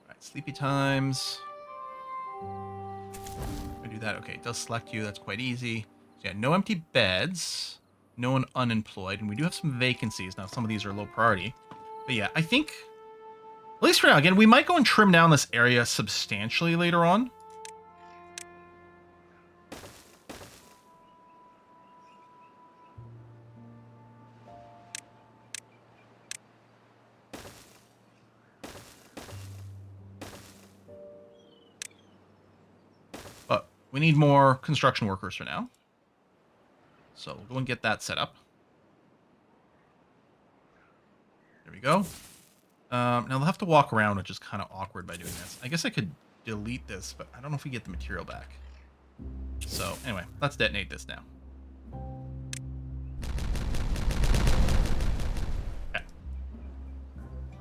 Alright, sleepy times. I do that. Okay, it does select you. That's quite easy. So yeah, no empty beds. No one unemployed. And we do have some vacancies. Now, some of these are low priority. But yeah, I think, at least for now, again, we might go and trim down this area substantially later on. But we need more construction workers for now. So we'll go and get that set up. There we go. Now they'll have to walk around, which is kind of awkward by doing this. I guess I could delete this, but I don't know if we get the material back. So anyway, let's detonate this now. Okay.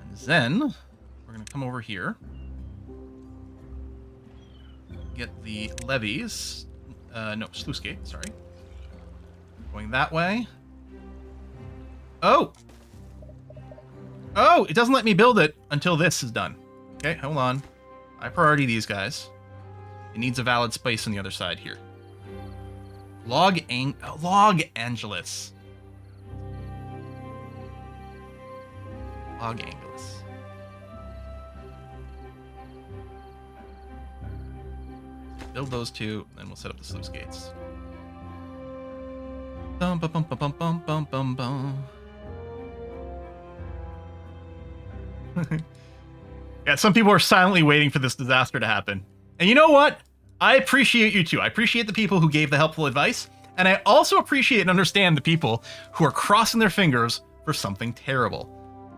And then we're going to come over here. Get the levees. No, sluice gate, sorry. Going that way. Oh! Oh, it doesn't let me build it until this is done. Okay, hold on. I priority these guys. It needs a valid space on the other side here. Log Angeles. Log Angeles. Build those two, then we'll set up the sluice gates. Bum bum bum bum bum bum bum bum. Yeah, some people are silently waiting for this disaster to happen. And you know what? I appreciate you too. I appreciate the people who gave the helpful advice. And I also appreciate and understand the people who are crossing their fingers for something terrible.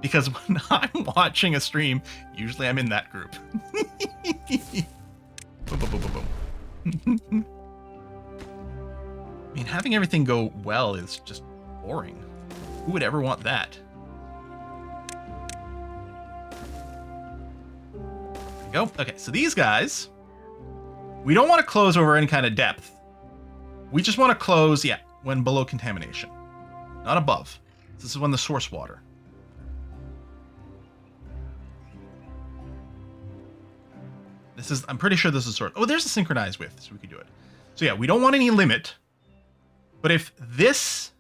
Because when I'm watching a stream, usually I'm in that group. Boom, boom, boom, boom, boom. I mean, having everything go well is just boring. Who would ever want that? There we go. Okay, so these guys We don't want to close over any kind of depth. We just want to close, yeah, when below contamination. Not above. This is when the source water. This is, I'm pretty sure this is source. Oh, there's a synchronized width, so we can do it. So yeah, we don't want any limit. But if this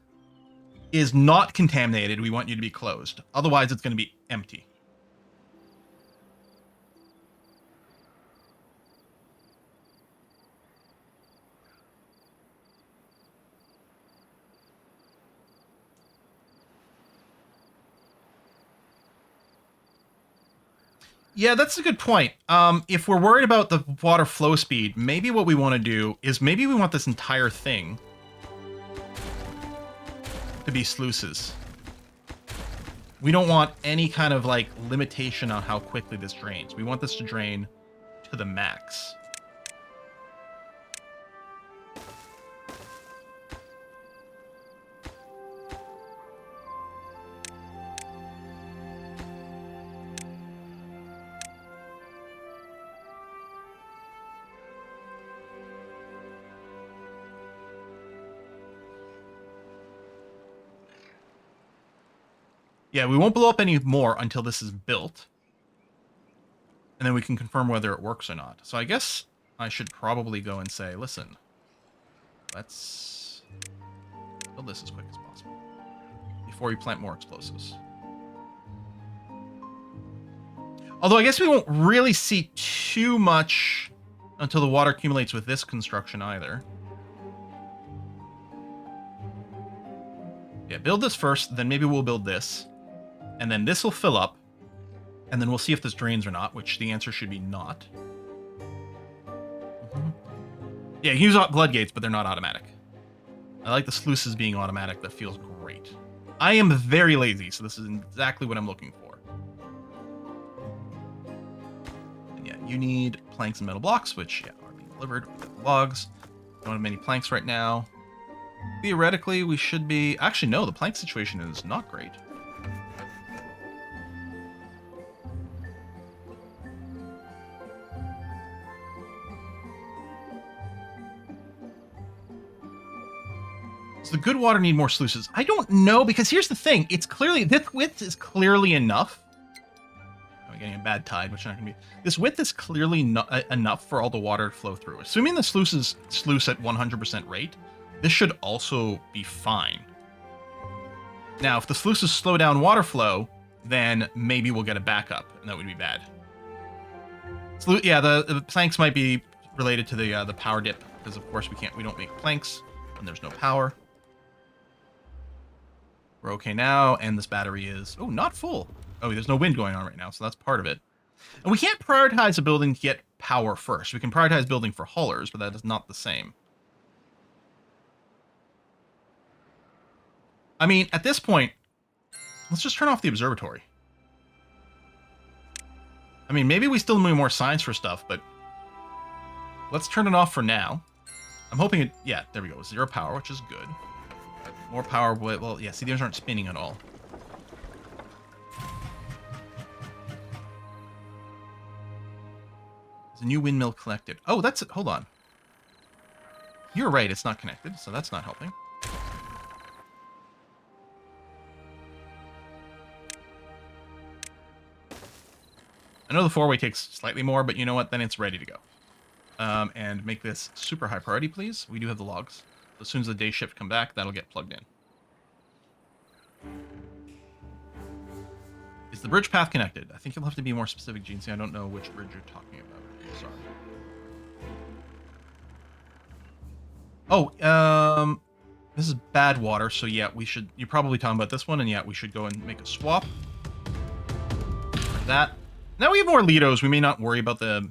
is not contaminated, we want you to be closed. Otherwise, it's going to be empty. Yeah, that's a good point. If we're worried about the water flow speed, maybe what we want to do is maybe we want this entire thing to be sluices. We don't want any kind of like limitation on how quickly this drains. We want this to drain to the max. Yeah, we won't blow up any more until this is built. And then we can confirm whether it works or not. So I guess I should probably go and say, listen, let's build this as quick as possible before we plant more explosives. Although I guess we won't really see too much until the water accumulates with this construction either. Yeah, build this first, then maybe we'll build this. And then this will fill up, and then we'll see if this drains or not, which the answer should be not. Yeah, you use floodgates, but they're not automatic. I like the sluices being automatic. That feels great. I am very lazy, so this is exactly what I'm looking for. And yeah, you need planks and metal blocks, which, yeah, are being delivered with the logs. Don't have many planks right now. Theoretically, we should be... Actually, no, the plank situation is not great. Does the good water need more sluices? I don't know, because here's the thing. It's clearly... This width is clearly enough. I'm getting a bad tide, which not going to be... This width is clearly enough for all the water to flow through. Assuming the sluices sluice at 100% rate, this should also be fine. Now, if the sluices slow down water flow, then maybe we'll get a backup, and that would be bad. Yeah, the planks might be related to the power dip, because of course we don't make planks when there's no power. We're okay now, and this battery is, oh, not full. Oh, there's no wind going on right now, so that's part of it. And we can't prioritize a building to get power first. We can prioritize building for haulers, but that is not the same. I mean, at this point, let's just turn off the observatory. I mean, maybe we still need more science for stuff, but let's turn it off for now. I'm hoping it... Yeah, there we go. 0 power, which is good. More power... Well, yeah, see, these aren't spinning at all. There's a new windmill collected. Oh, that's it. Hold on. You're right, it's not connected, so that's not helping. I know the 4-way takes slightly more, but you know what? Then it's ready to go. And make this super high priority, please. We do have the logs. As soon as the day shift come back, that'll get plugged in. Is the bridge path connected? I think you'll have to be more specific, Gene. See, I don't know which bridge you're talking about. Sorry. Oh, this is bad water, so yeah, we should... You're probably talking about this one, and yeah, we should go and make a swap. Like that. Now we have more Lidos. We may not worry about the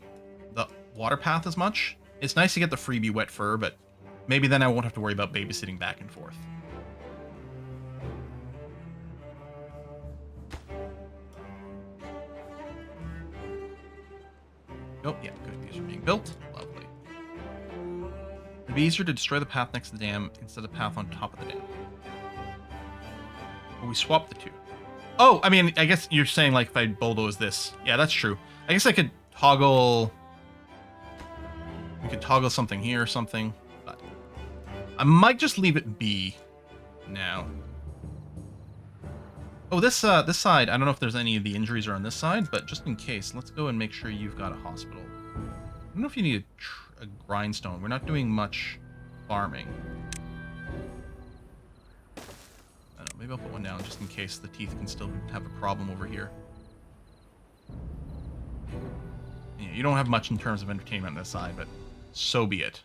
water path as much. It's nice to get the freebie wet fur, but maybe then I won't have to worry about babysitting back and forth. Oh, yeah, good. These are being built. Lovely. It'd be easier to destroy the path next to the dam instead of the path on top of the dam. But we swapped the two. Oh, I mean, I guess you're saying, like, if I bulldoze this. Yeah, that's true. I guess I could toggle... We could toggle something here or something, but I might just leave it be now. Oh, this side, I don't know if there's any of the injuries are on this side, but just in case, let's go and make sure you've got a hospital. I don't know if you need a grindstone. We're not doing much farming. I don't know, maybe I'll put one down just in case the teeth can still have a problem over here. Yeah, you don't have much in terms of entertainment on this side, but so be it.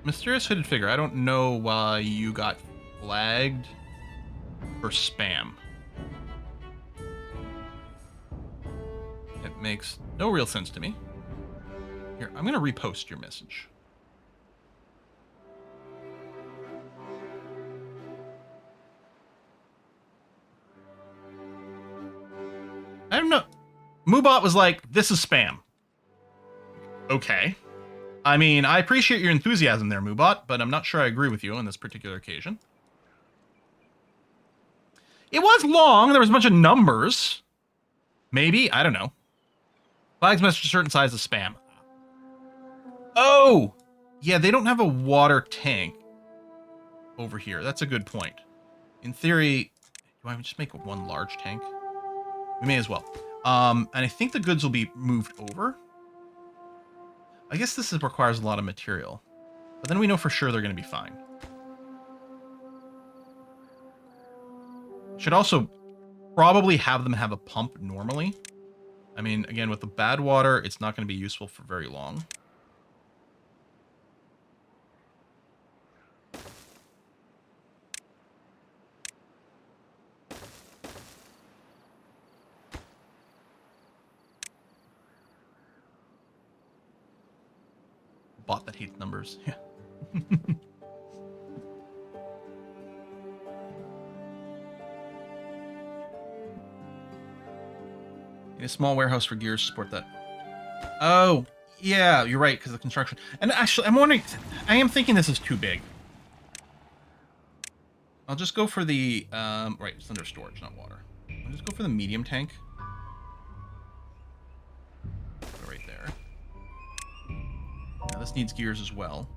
Mysterious hooded figure. I don't know why you got flagged for spam. It makes no real sense to me. Here, I'm gonna repost your message. I don't know. Moobot was like, this is spam. Okay. I mean, I appreciate your enthusiasm there, Moobot, but I'm not sure I agree with you on this particular occasion. It was long. There was a bunch of numbers. Maybe. I don't know. Flags message a certain size of spam. Oh! Yeah, they don't have a water tank over here. That's a good point. In theory, do I just make one large tank? We may as well. And I think the goods will be moved over. I guess this requires a lot of material. But then we know for sure they're going to be fine. Should also probably have them have a pump normally. I mean, again, with the bad water, it's not going to be useful for very long. Bot that hates numbers. Yeah. In a small warehouse for gears to support that. Oh, yeah, you're right, because of the construction. And actually, I'm wondering, I am thinking this is too big. I'll just go for the, right, it's under storage, not water. I'll just go for the medium tank. Right there. Now this needs gears as well.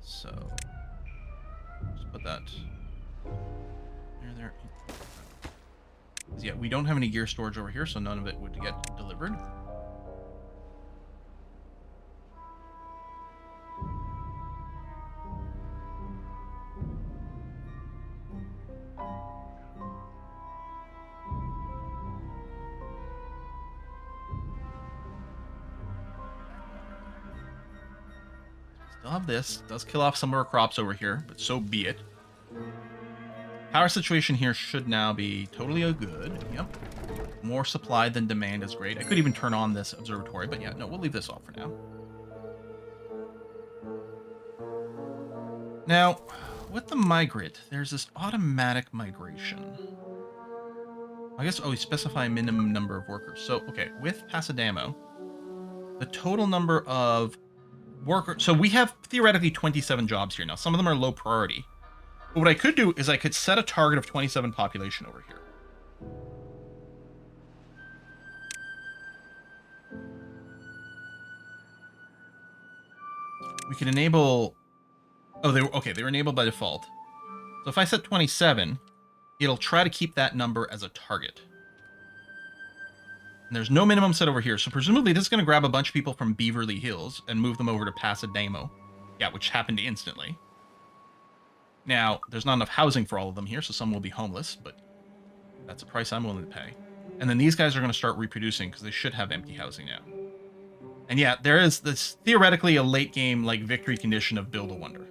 So, just put that there. Yeah, we don't have any gear storage over here, so none of it would get delivered. Still have this. It does kill off some of our crops over here, but so be it. Power situation here should now be totally good. Yep. More supply than demand is great. I could even turn on this observatory, but yeah, no, we'll leave this off for now. Now, with the migrate, there's this automatic migration. I guess, oh, we specify a minimum number of workers. So, okay, with Pasadamo, the total number of workers... So we have theoretically 27 jobs here now. Some of them are low priority. But what I could do is I could set a target of 27 population over here. We can enable... Oh, they were enabled by default. So if I set 27, it'll try to keep that number as a target. And there's no minimum set over here, so presumably this is going to grab a bunch of people from Beverly Hills and move them over to Pasadamo. Yeah, which happened instantly. Now, there's not enough housing for all of them here, so some will be homeless, but that's a price I'm willing to pay. And then these guys are going to start reproducing, because they should have empty housing now. And yeah, there is this theoretically a late game like victory condition of Build a Wonder,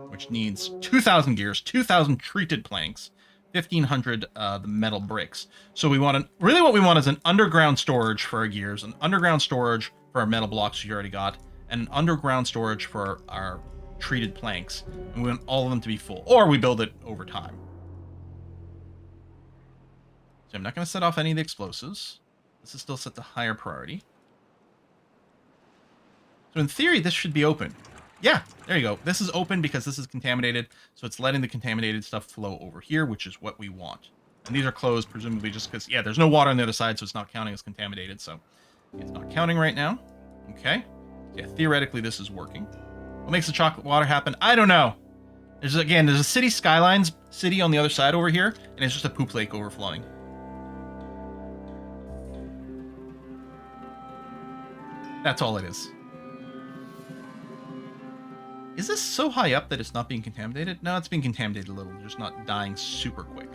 which needs 2,000 gears, 2,000 treated planks, 1,500 the metal bricks. So we want really what we want is an underground storage for our gears, an underground storage for our metal blocks we already got, and an underground storage for our treated planks. And we want all of them to be full, or we build it over time. So I'm not going to set off any of the explosives. This is still set to higher priority. So in theory, this should be open. Yeah, there you go. This is open because this is contaminated, so it's letting the contaminated stuff flow over here, which is what we want. And these are closed, presumably just because, yeah, there's no water on the other side, so it's not counting as contaminated, so it's not counting right now. Okay. Yeah, theoretically, this is working. What makes the chocolate water happen? I don't know. There's a city skylines city on the other side over here, and it's just a poop lake overflowing. That's all it is. Is this so high up that it's not being contaminated? No, it's being contaminated a little, just not dying super quick.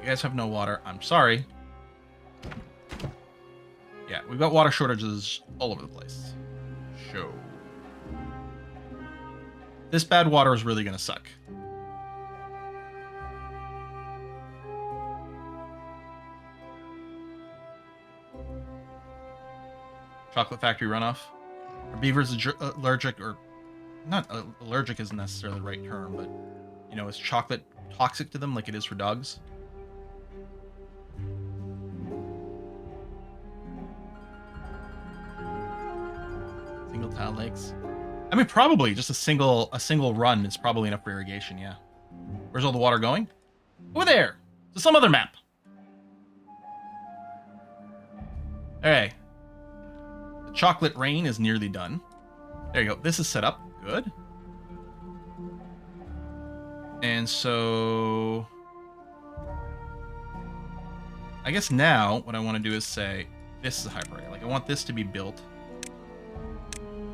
You guys have no water. I'm sorry. Yeah, we've got water shortages all over the place. Show. This bad water is really going to suck. Chocolate factory runoff. Are beavers allergic, or not allergic isn't necessarily the right term, but you know, is chocolate toxic to them like it is for dogs? Single tile lakes. I mean, probably just a single run is probably enough for irrigation. Yeah. Where's all the water going? Over there. To some other map. All right. The chocolate rain is nearly done. There you go. This is set up. Good. And so I guess now what I want to do is say this is a high priority. Like I want this to be built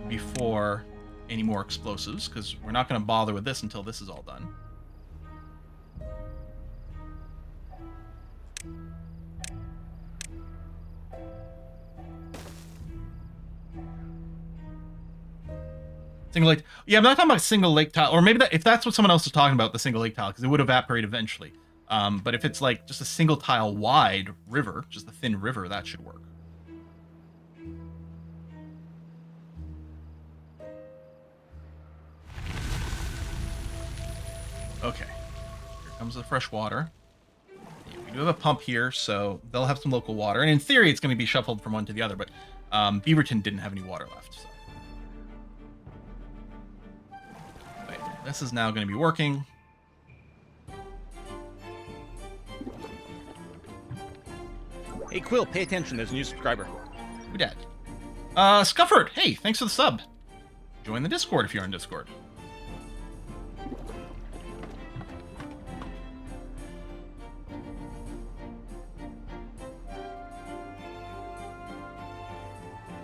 before any more explosives, because we're not going to bother with this until this is all done. Single lake. Yeah, I'm not talking about single lake tile, or maybe that, if that's what someone else is talking about, the single lake tile, because it would evaporate eventually. But if it's like just a single tile wide river, just a thin river, that should work. Okay, here comes the fresh water. Yeah, we do have a pump here, so they'll have some local water. And in theory, it's going to be shuffled from one to the other, but Beaverton didn't have any water left. So. Wait, this is now going to be working. Hey, Quill, pay attention. There's a new subscriber. Who dat? Scufford, hey, thanks for the sub. Join the Discord if you're on Discord.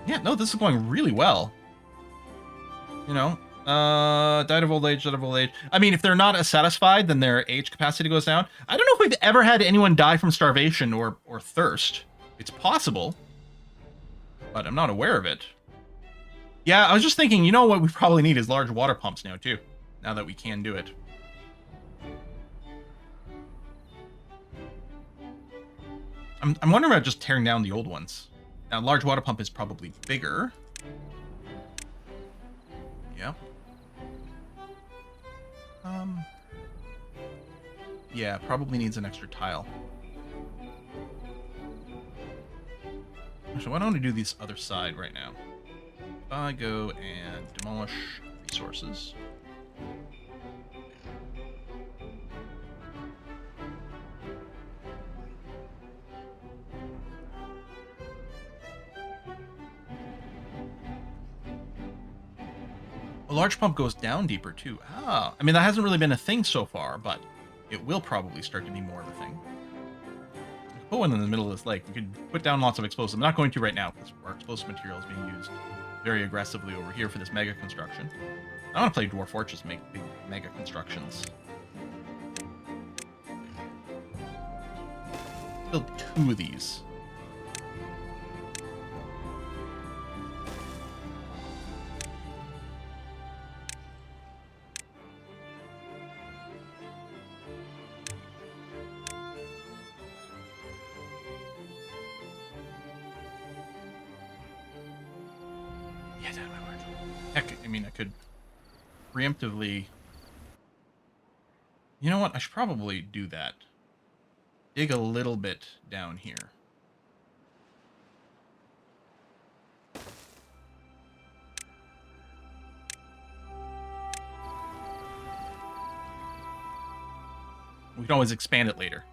Yeah, no, this is going really well. You know, died of old age, died of old age. I mean, if they're not as satisfied, then their age capacity goes down. I don't know if we've ever had anyone die from starvation or thirst. It's possible, but I'm not aware of it. Yeah, I was just thinking, you know what we probably need is large water pumps now, too. Now that we can do it. I'm wondering about just tearing down the old ones. Now, large water pump is probably bigger. Yeah. Yeah, probably needs an extra tile. Actually, why don't I do this other side right now? If I go and demolish resources. A large pump goes down deeper too. Ah, I mean, that hasn't really been a thing so far, but it will probably start to be more of a thing. Put one in the middle of this lake. We could put down lots of explosives. I'm not going to right now because our explosive material is being used very aggressively over here for this mega construction. I want to play Dwarf Fortress, make big mega constructions. Build 2 of these. Heck, I mean, I could preemptively... You know what? I should probably do that. Dig a little bit down here. We can always expand it later.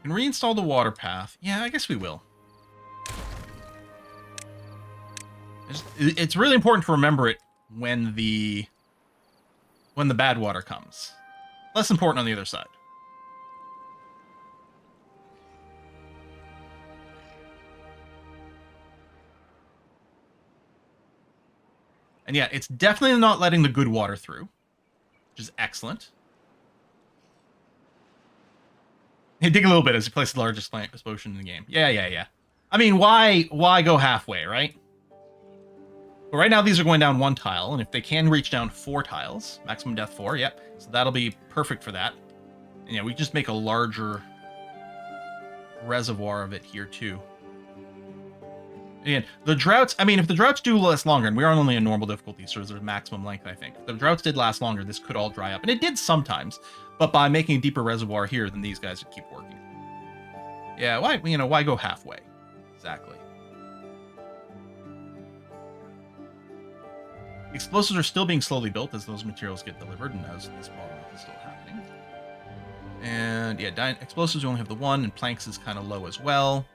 Can reinstall the water path. Yeah, I guess we will. It's really important to remember it when the bad water comes. Less important on the other side. And yeah, it's definitely not letting the good water through, which is excellent. Hey, dig a little bit as you place the largest plant explosion in the game. Yeah. I mean, why go halfway, right? But right now, these are going down 1 tile, and if they can reach down 4 tiles, maximum depth 4, yep. So that'll be perfect for that. And yeah, we just make a larger reservoir of it here, too. Again, the droughts, I mean, if the droughts do last longer, and we are only in normal difficulty, so there's a maximum length, I think. If the droughts did last longer, this could all dry up. And it did sometimes, but by making a deeper reservoir here, then these guys would keep working. Yeah, why go halfway? Exactly. Explosives are still being slowly built as those materials get delivered and as this bottleneck is still happening. And yeah, explosives only have the 1, and planks is kind of low as well.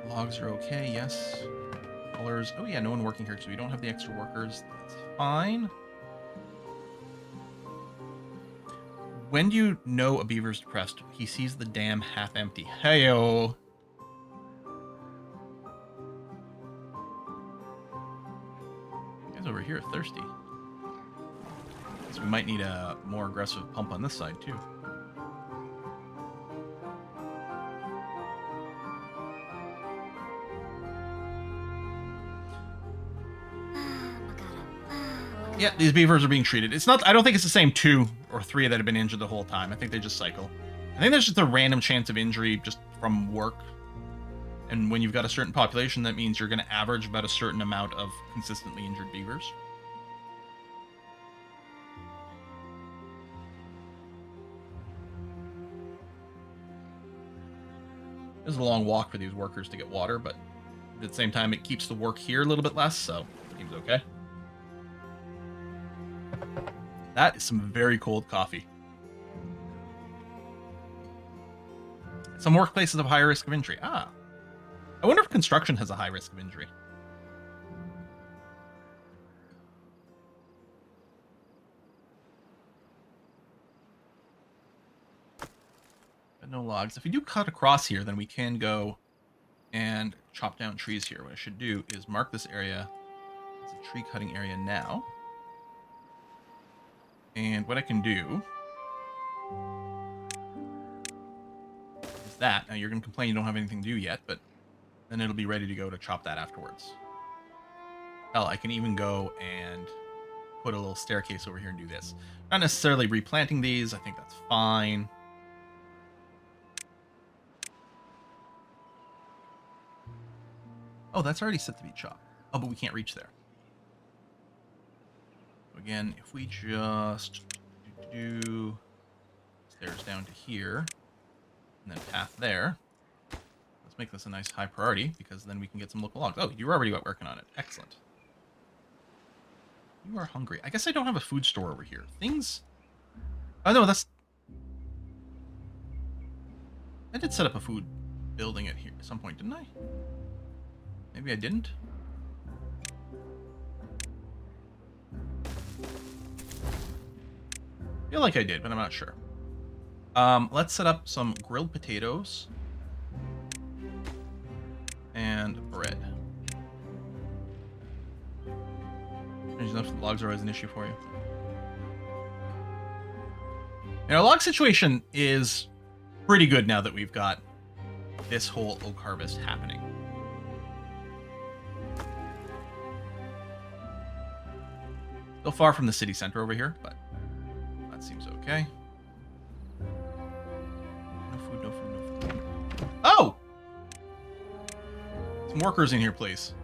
Logs are okay, yes. Colors. Oh yeah, no one working here because we don't have the extra workers. That's fine. When do you know a beaver's depressed? He sees the dam half empty. Heyo. Guys over here are thirsty. So we might need a more aggressive pump on this side too. Yeah, these beavers are being treated. It's not. I don't think it's the same 2 or 3 that have been injured the whole time. I think they just cycle. I think there's just a random chance of injury just from work. And when you've got a certain population, that means you're going to average about a certain amount of consistently injured beavers. This is a long walk for these workers to get water, but at the same time, it keeps the work here a little bit less, so it seems okay. That is some very cold coffee. Some workplaces have higher risk of injury. Ah. I wonder if construction has a high risk of injury. But no logs. If we do cut across here, then we can go and chop down trees here. What I should do is mark this area as a tree cutting area now. And what I can do is that. Now, you're going to complain you don't have anything to do yet, but then it'll be ready to go to chop that afterwards. Hell, I can even go and put a little staircase over here and do this. Not necessarily replanting these. I think that's fine. Oh, that's already set to be chopped. Oh, but we can't reach there. Again, if we just do stairs down to here, and then path there, let's make this a nice high priority, because then we can get some local logs. Oh, you're already working on it. Excellent. You are hungry. I guess I don't have a food store over here. Things... Oh, no, that's... I did set up a food building at here at some point, didn't I? Maybe I didn't? I feel like I did, but I'm not sure. Let's set up some grilled potatoes and bread. Enough logs are always an issue for you. And our log situation is pretty good now that we've got this whole oak harvest happening. Still far from the city center over here, but that seems okay. No food, no food, no food. Oh! Some workers in here, please.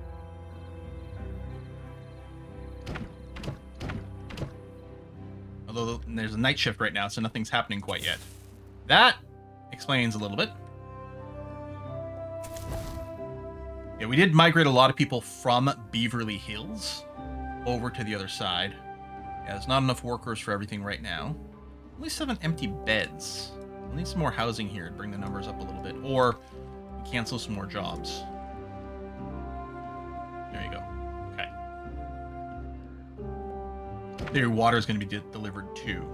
Although there's a night shift right now, so nothing's happening quite yet. That explains a little bit. Yeah, we did migrate a lot of people from Beaverly Hills over to the other side. Yeah, there's not enough workers for everything right now. Only 7 empty beds. We'll need some more housing here to bring the numbers up a little bit. Or we cancel some more jobs. There you go. Okay. Their water is going to be delivered too.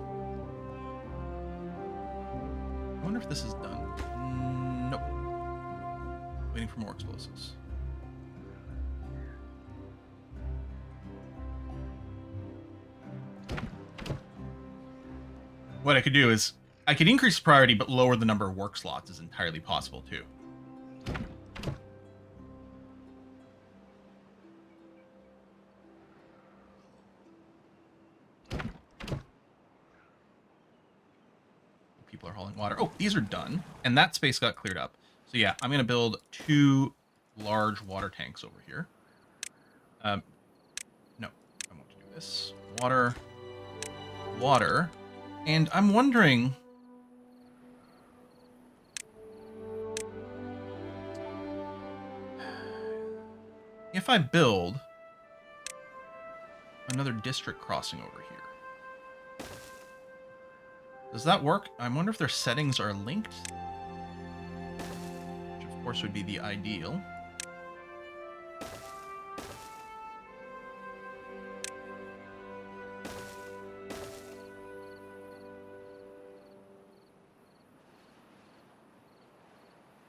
I wonder if this is done. Nope. Waiting for more explosives. What I could do is, I could increase priority, but lower the number of work slots is entirely possible too. People are hauling water. Oh, these are done. And that space got cleared up. So yeah, I'm going to build 2 large water tanks over here. No, I won't do this. Water. Water. And I'm wondering... if I build another district crossing over here. Does that work? I wonder if their settings are linked. Which of course would be the ideal.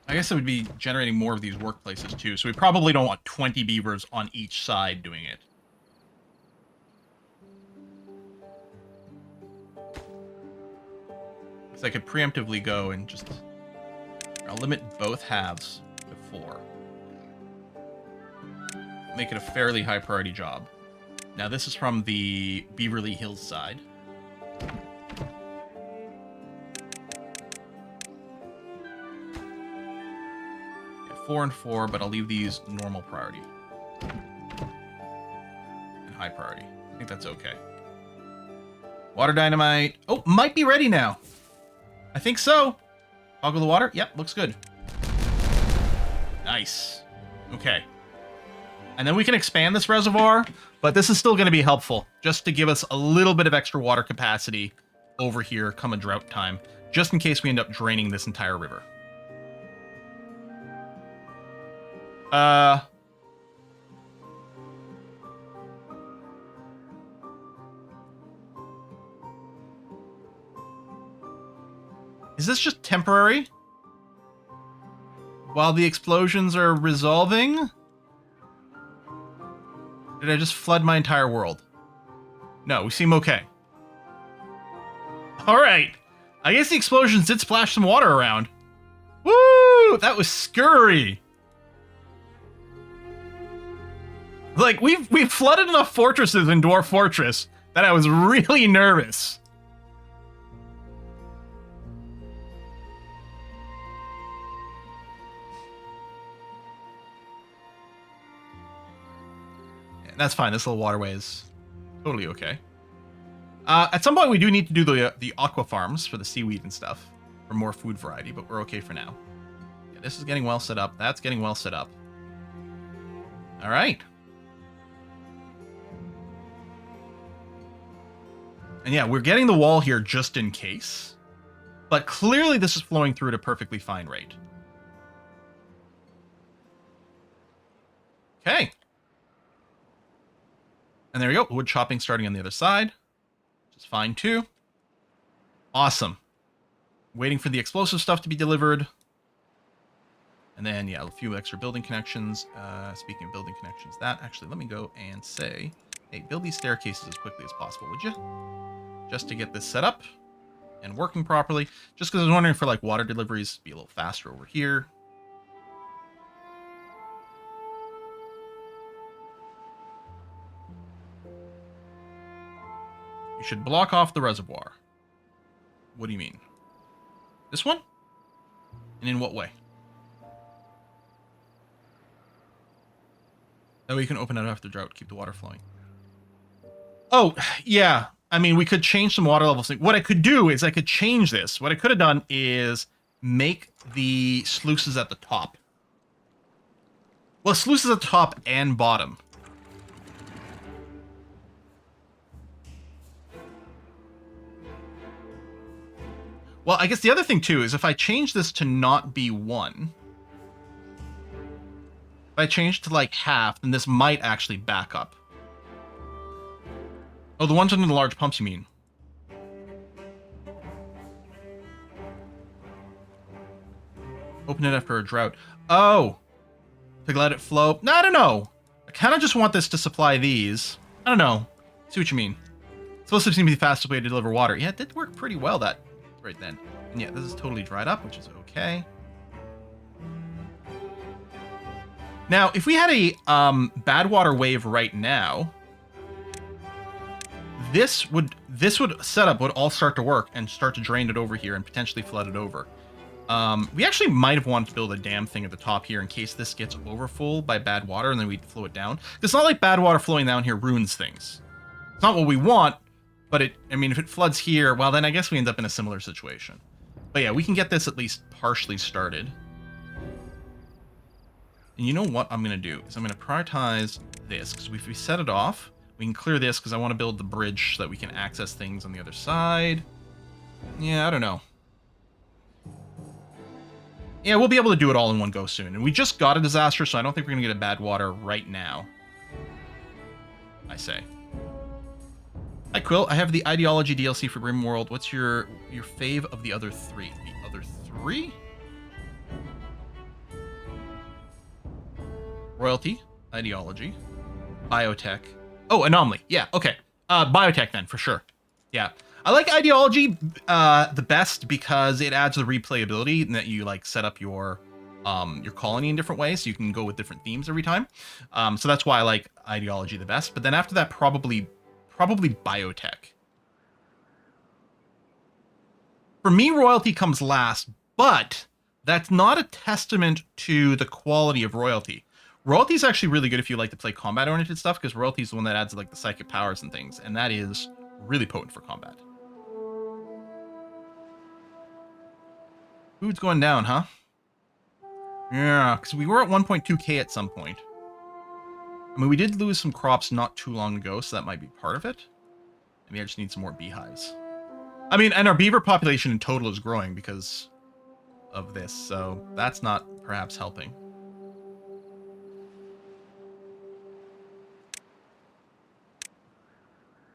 I guess it would be generating more of these workplaces too, so we probably don't want 20 beavers on each side doing it. So I could preemptively go and just... I'll limit both halves to 4. Make it a fairly high priority job. Now this is from the Beaverly Hills side. 4 and 4, but I'll leave these normal priority. And high priority. I think that's okay. Water dynamite. Oh, might be ready now. I think so. Toggle the water. Yep, looks good. Nice. Okay. And then we can expand this reservoir, but this is still going to be helpful just to give us a little bit of extra water capacity over here come a drought time, just in case we end up draining this entire river. Is this just temporary? While the explosions are resolving? Did I just flood my entire world? No, we seem okay. Alright. I guess the explosions did splash some water around. Woo! That was scurry. Like, we've flooded enough fortresses in Dwarf Fortress that I was really nervous. Yeah, that's fine. This little waterway is totally okay. At some point, we do need to do the aqua farms for the seaweed and stuff for more food variety, but we're okay for now. Yeah, this is getting well set up. That's getting well set up. All right. And yeah, we're getting the wall here just in case. But clearly this is flowing through at a perfectly fine rate. Okay. And there we go. Wood chopping starting on the other side. Which is fine too. Awesome. Waiting for the explosive stuff to be delivered. And then, yeah, a few extra building connections. Speaking of building connections, let me go and say, hey, build these staircases as quickly as possible, would you? Just to get this set up and working properly. Just because I was wondering for like water deliveries be a little faster over here. You should block off the reservoir. What do you mean? This one? And in what way? That way you can open it after drought, keep the water flowing. Oh, yeah. I mean, we could change some water levels. What I could do is I could change this. What I could have done is make the sluices at the top. Well, sluice is at the top and bottom. Well, I guess the other thing, too, is if I change this to not be 1, if I change to, like, half, then this might actually back up. Oh, the ones under the large pumps, you mean? Open it after a drought. Oh! To let it flow? No, I don't know. I kind of just want this to supply these. I don't know. See what you mean. It's supposed to seem to be the fastest way to deliver water. Yeah, it did work pretty well that right then. And yeah, this is totally dried up, which is okay. Now, if we had a bad water wave right now, this setup would all start to work and start to drain it over here and potentially flood it over. We actually might have wanted to build a dam thing at the top here in case this gets overfull by bad water and then we'd flow it down. It's not like bad water flowing down here ruins things. It's not what we want, but I mean, if it floods here, well, then I guess we end up in a similar situation. But yeah, we can get this at least partially started. And you know what I'm going to do is I'm going to prioritize this, because if we set it off, we can clear this because I want to build the bridge so that we can access things on the other side. Yeah, I don't know. Yeah, we'll be able to do it all in one go soon. And we just got a disaster, so I don't think we're going to get a bad water right now. I say. Hi, Quill. I have the Ideology DLC for Grim World. What's your fave of the other 3? The other 3? Royalty, Ideology, Biotech. Oh, Anomaly. Yeah, okay. Biotech then, for sure. Yeah. I like Ideology the best because it adds the replayability and that you like set up your colony in different ways, so you can go with different themes every time. So that's why I like Ideology the best. But then after that, probably Biotech. For me, Royalty comes last, but that's not a testament to the quality of Royalty. Royalty is actually really good if you like to play combat-oriented stuff, because Royalty is the one that adds like the psychic powers and things, and that is really potent for combat. Food's going down, huh? Yeah, because we were at 1.2k at some point. I mean, we did lose some crops not too long ago, so that might be part of it. Maybe I just need some more beehives. I mean, and our beaver population in total is growing because of this, so that's not perhaps helping.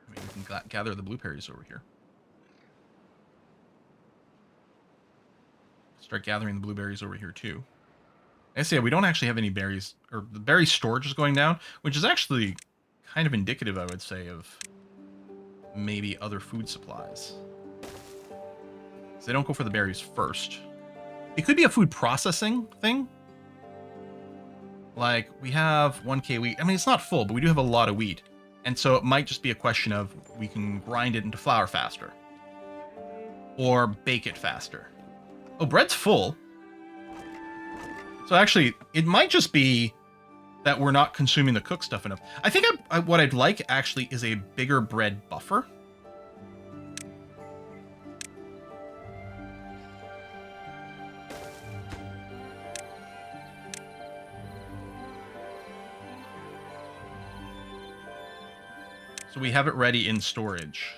I mean, we can gather the blueberries over here. Start gathering the blueberries over here too. I say we don't actually have any berries, or the berry storage is going down, which is actually kind of indicative, I would say, of maybe other food supplies. So they don't go for the berries first. It could be a food processing thing. Like, we have 1k wheat. I mean, it's not full, but we do have a lot of wheat. And so it might just be a question of we can grind it into flour faster. Or bake it faster. Oh, bread's full. So actually, it might just be that we're not consuming the cooked stuff enough. I think what I'd like, actually, is a bigger bread buffer. So we have it ready in storage.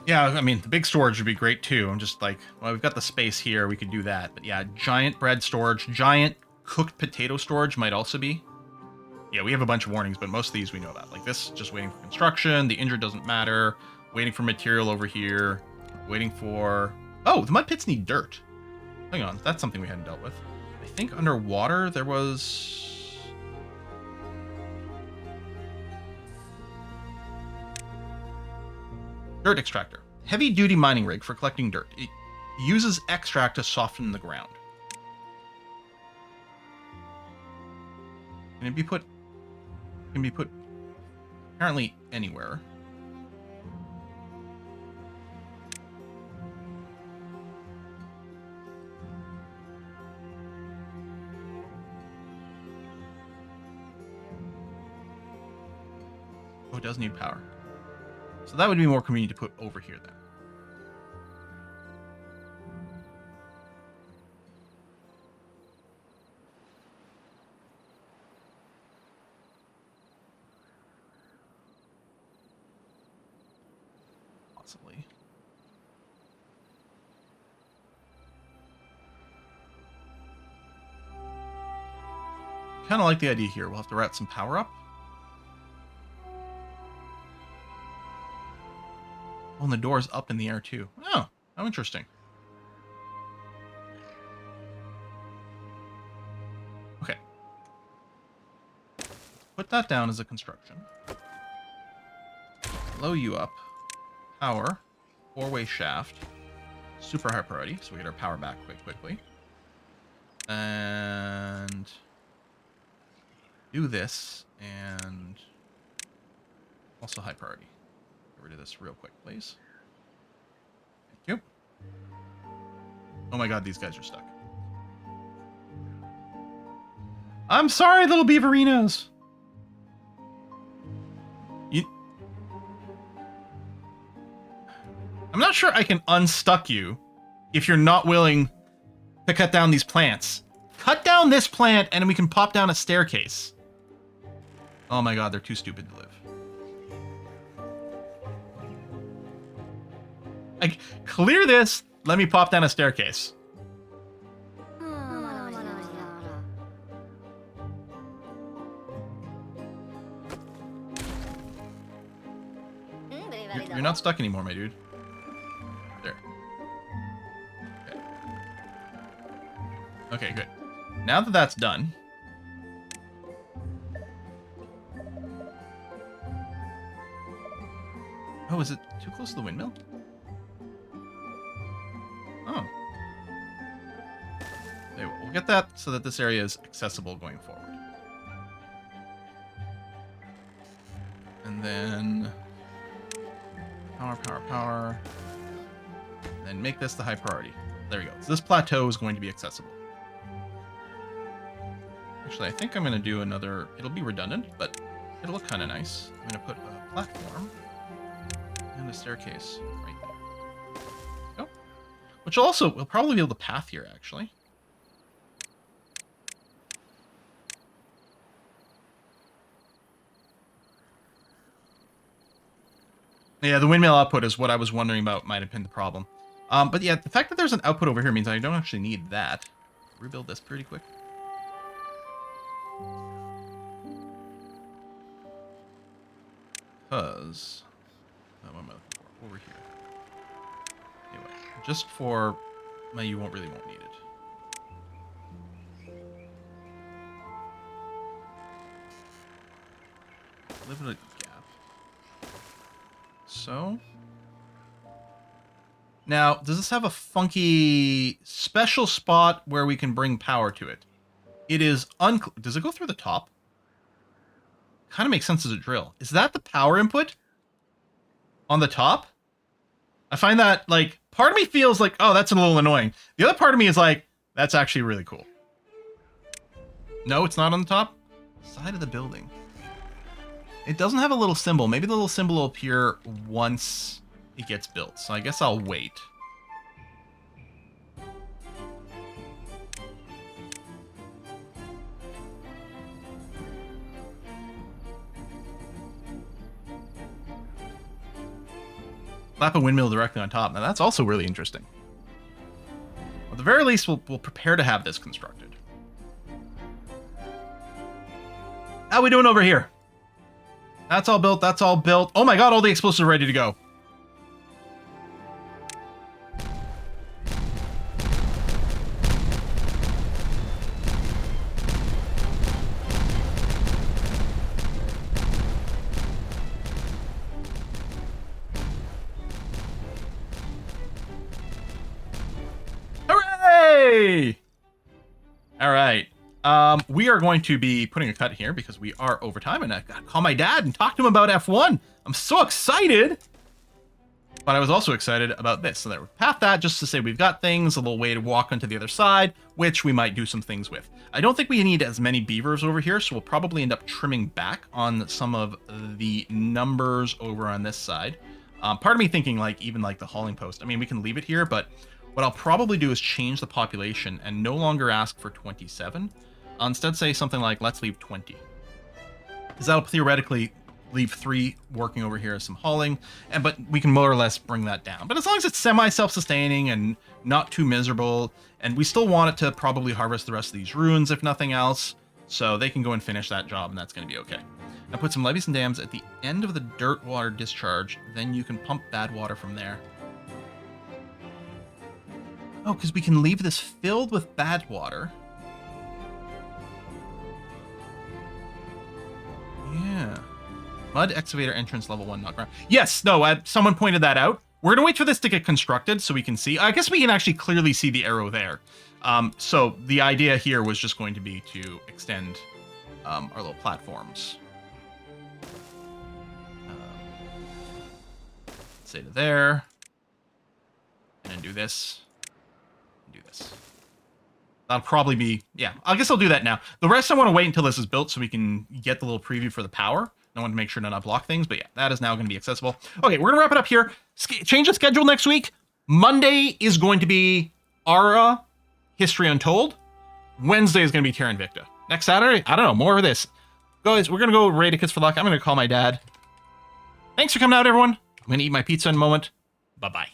Yeah, I mean, the big storage would be great too. I'm just like, well, we've got the space here, we could do that. But yeah, giant bread storage, giant cooked potato storage might also be. Yeah, we have a bunch of warnings, but most of these we know about. Like this, just waiting for construction. The injured doesn't matter. Waiting for material over here. Waiting for... Oh, the mud pits need dirt. Hang on, that's something we hadn't dealt with. I think underwater there was... Dirt extractor. Heavy-duty mining rig for collecting dirt. It uses extract to soften the ground. Can it be put... Can be put apparently anywhere. does need power. So that would be more convenient to put over here then. Possibly. Kind of like the idea here. We'll have to route some power up. Oh, and the door's up in the air too. Oh, how interesting. Okay. Put that down as a construction. Blow you up. Power. 4-way shaft. Super high priority, so we get our power back quite quickly. And do this, and also high priority. Get rid of this real quick, please. Thank you. Oh my god, these guys are stuck. I'm sorry, little beaverinos. I'm not sure I can unstuck you if you're not willing to cut down these plants. Cut down this plant and we can pop down a staircase. Oh my god, they're too stupid to live. Like, clear this, let me pop down a staircase. You're not stuck anymore, my dude. There. Okay. Okay, good. Now that that's done... Oh, is it too close to the windmill? Oh. Okay, we'll get that so that this area is accessible going forward. And then... Power, power, power. And then make this the high priority. There we go. So this plateau is going to be accessible. Actually, I think I'm going to do another... It'll be redundant, but it'll look kind of nice. I'm going to put a platform and a staircase right there. Go. Which also, we'll probably be able to path here, actually. Yeah, the windmill output is what I was wondering about might have been the problem. But yeah, the fact that there's an output over here means I don't actually need that. Rebuild this pretty quick. Because... what am I looking for? Over here. Anyway, just for... you won't need it. A little bit of gap. So... Now, does this have a funky special spot where we can bring power to it? It is unclear. Does it go through the top? Kind of makes sense as a drill. Is that the power input? On the top? I find that, like, part of me feels like, oh, that's a little annoying. The other part of me is like, that's actually really cool. No, it's not on the top? Side of the building. It doesn't have a little symbol. Maybe the little symbol will appear once it gets built. So I guess I'll wait. Slap a windmill directly on top. Now that's also really interesting. At the very least, we'll prepare to have this constructed. How we doing over here? That's all built. That's all built. Oh my god, all the explosives are ready to go. Hooray! All right. We are going to be putting a cut here because we are over time, and I gotta call my dad and talk to him about F1. I'm so excited. But I was also excited about this. So there we path that just to say we've got things, a little way to walk onto the other side, which we might do some things with. I don't think we need as many beavers over here, so we'll probably end up trimming back on some of the numbers over on this side. Part of me thinking like even like the hauling post. I mean, we can leave it here, but what I'll probably do is change the population and no longer ask for 27. I'll instead say something like, let's leave 20. Because that'll theoretically leave 3 working over here as some hauling, but we can more or less bring that down. But as long as it's semi-self-sustaining and not too miserable, and we still want it to probably harvest the rest of these ruins, if nothing else, so they can go and finish that job, and that's going to be okay. Now put some levees and dams at the end of the dirt water discharge, then you can pump bad water from there. Oh, because we can leave this filled with bad water. Yeah. Mud excavator entrance level 1 not ground. Yes, no, someone pointed that out. We're gonna wait for this to get constructed so we can see. I guess we can actually clearly see the arrow there. So the idea here was just going to be to extend our little platforms. Say to there, and then do this, and do this. That'll probably be, yeah, I guess I'll do that now. The rest I want to wait until this is built so we can get the little preview for the power. I want to make sure to not block things, but yeah, that is now going to be accessible. Okay, we're going to wrap it up here. Change the schedule next week. Monday is going to be Ara, History Untold. Wednesday is going to be Terra Invicta. Next Saturday, I don't know, more of this. Guys, we're going to go raid a Kids for Luck. I'm going to call my dad. Thanks for coming out, everyone. I'm going to eat my pizza in a moment. Bye-bye.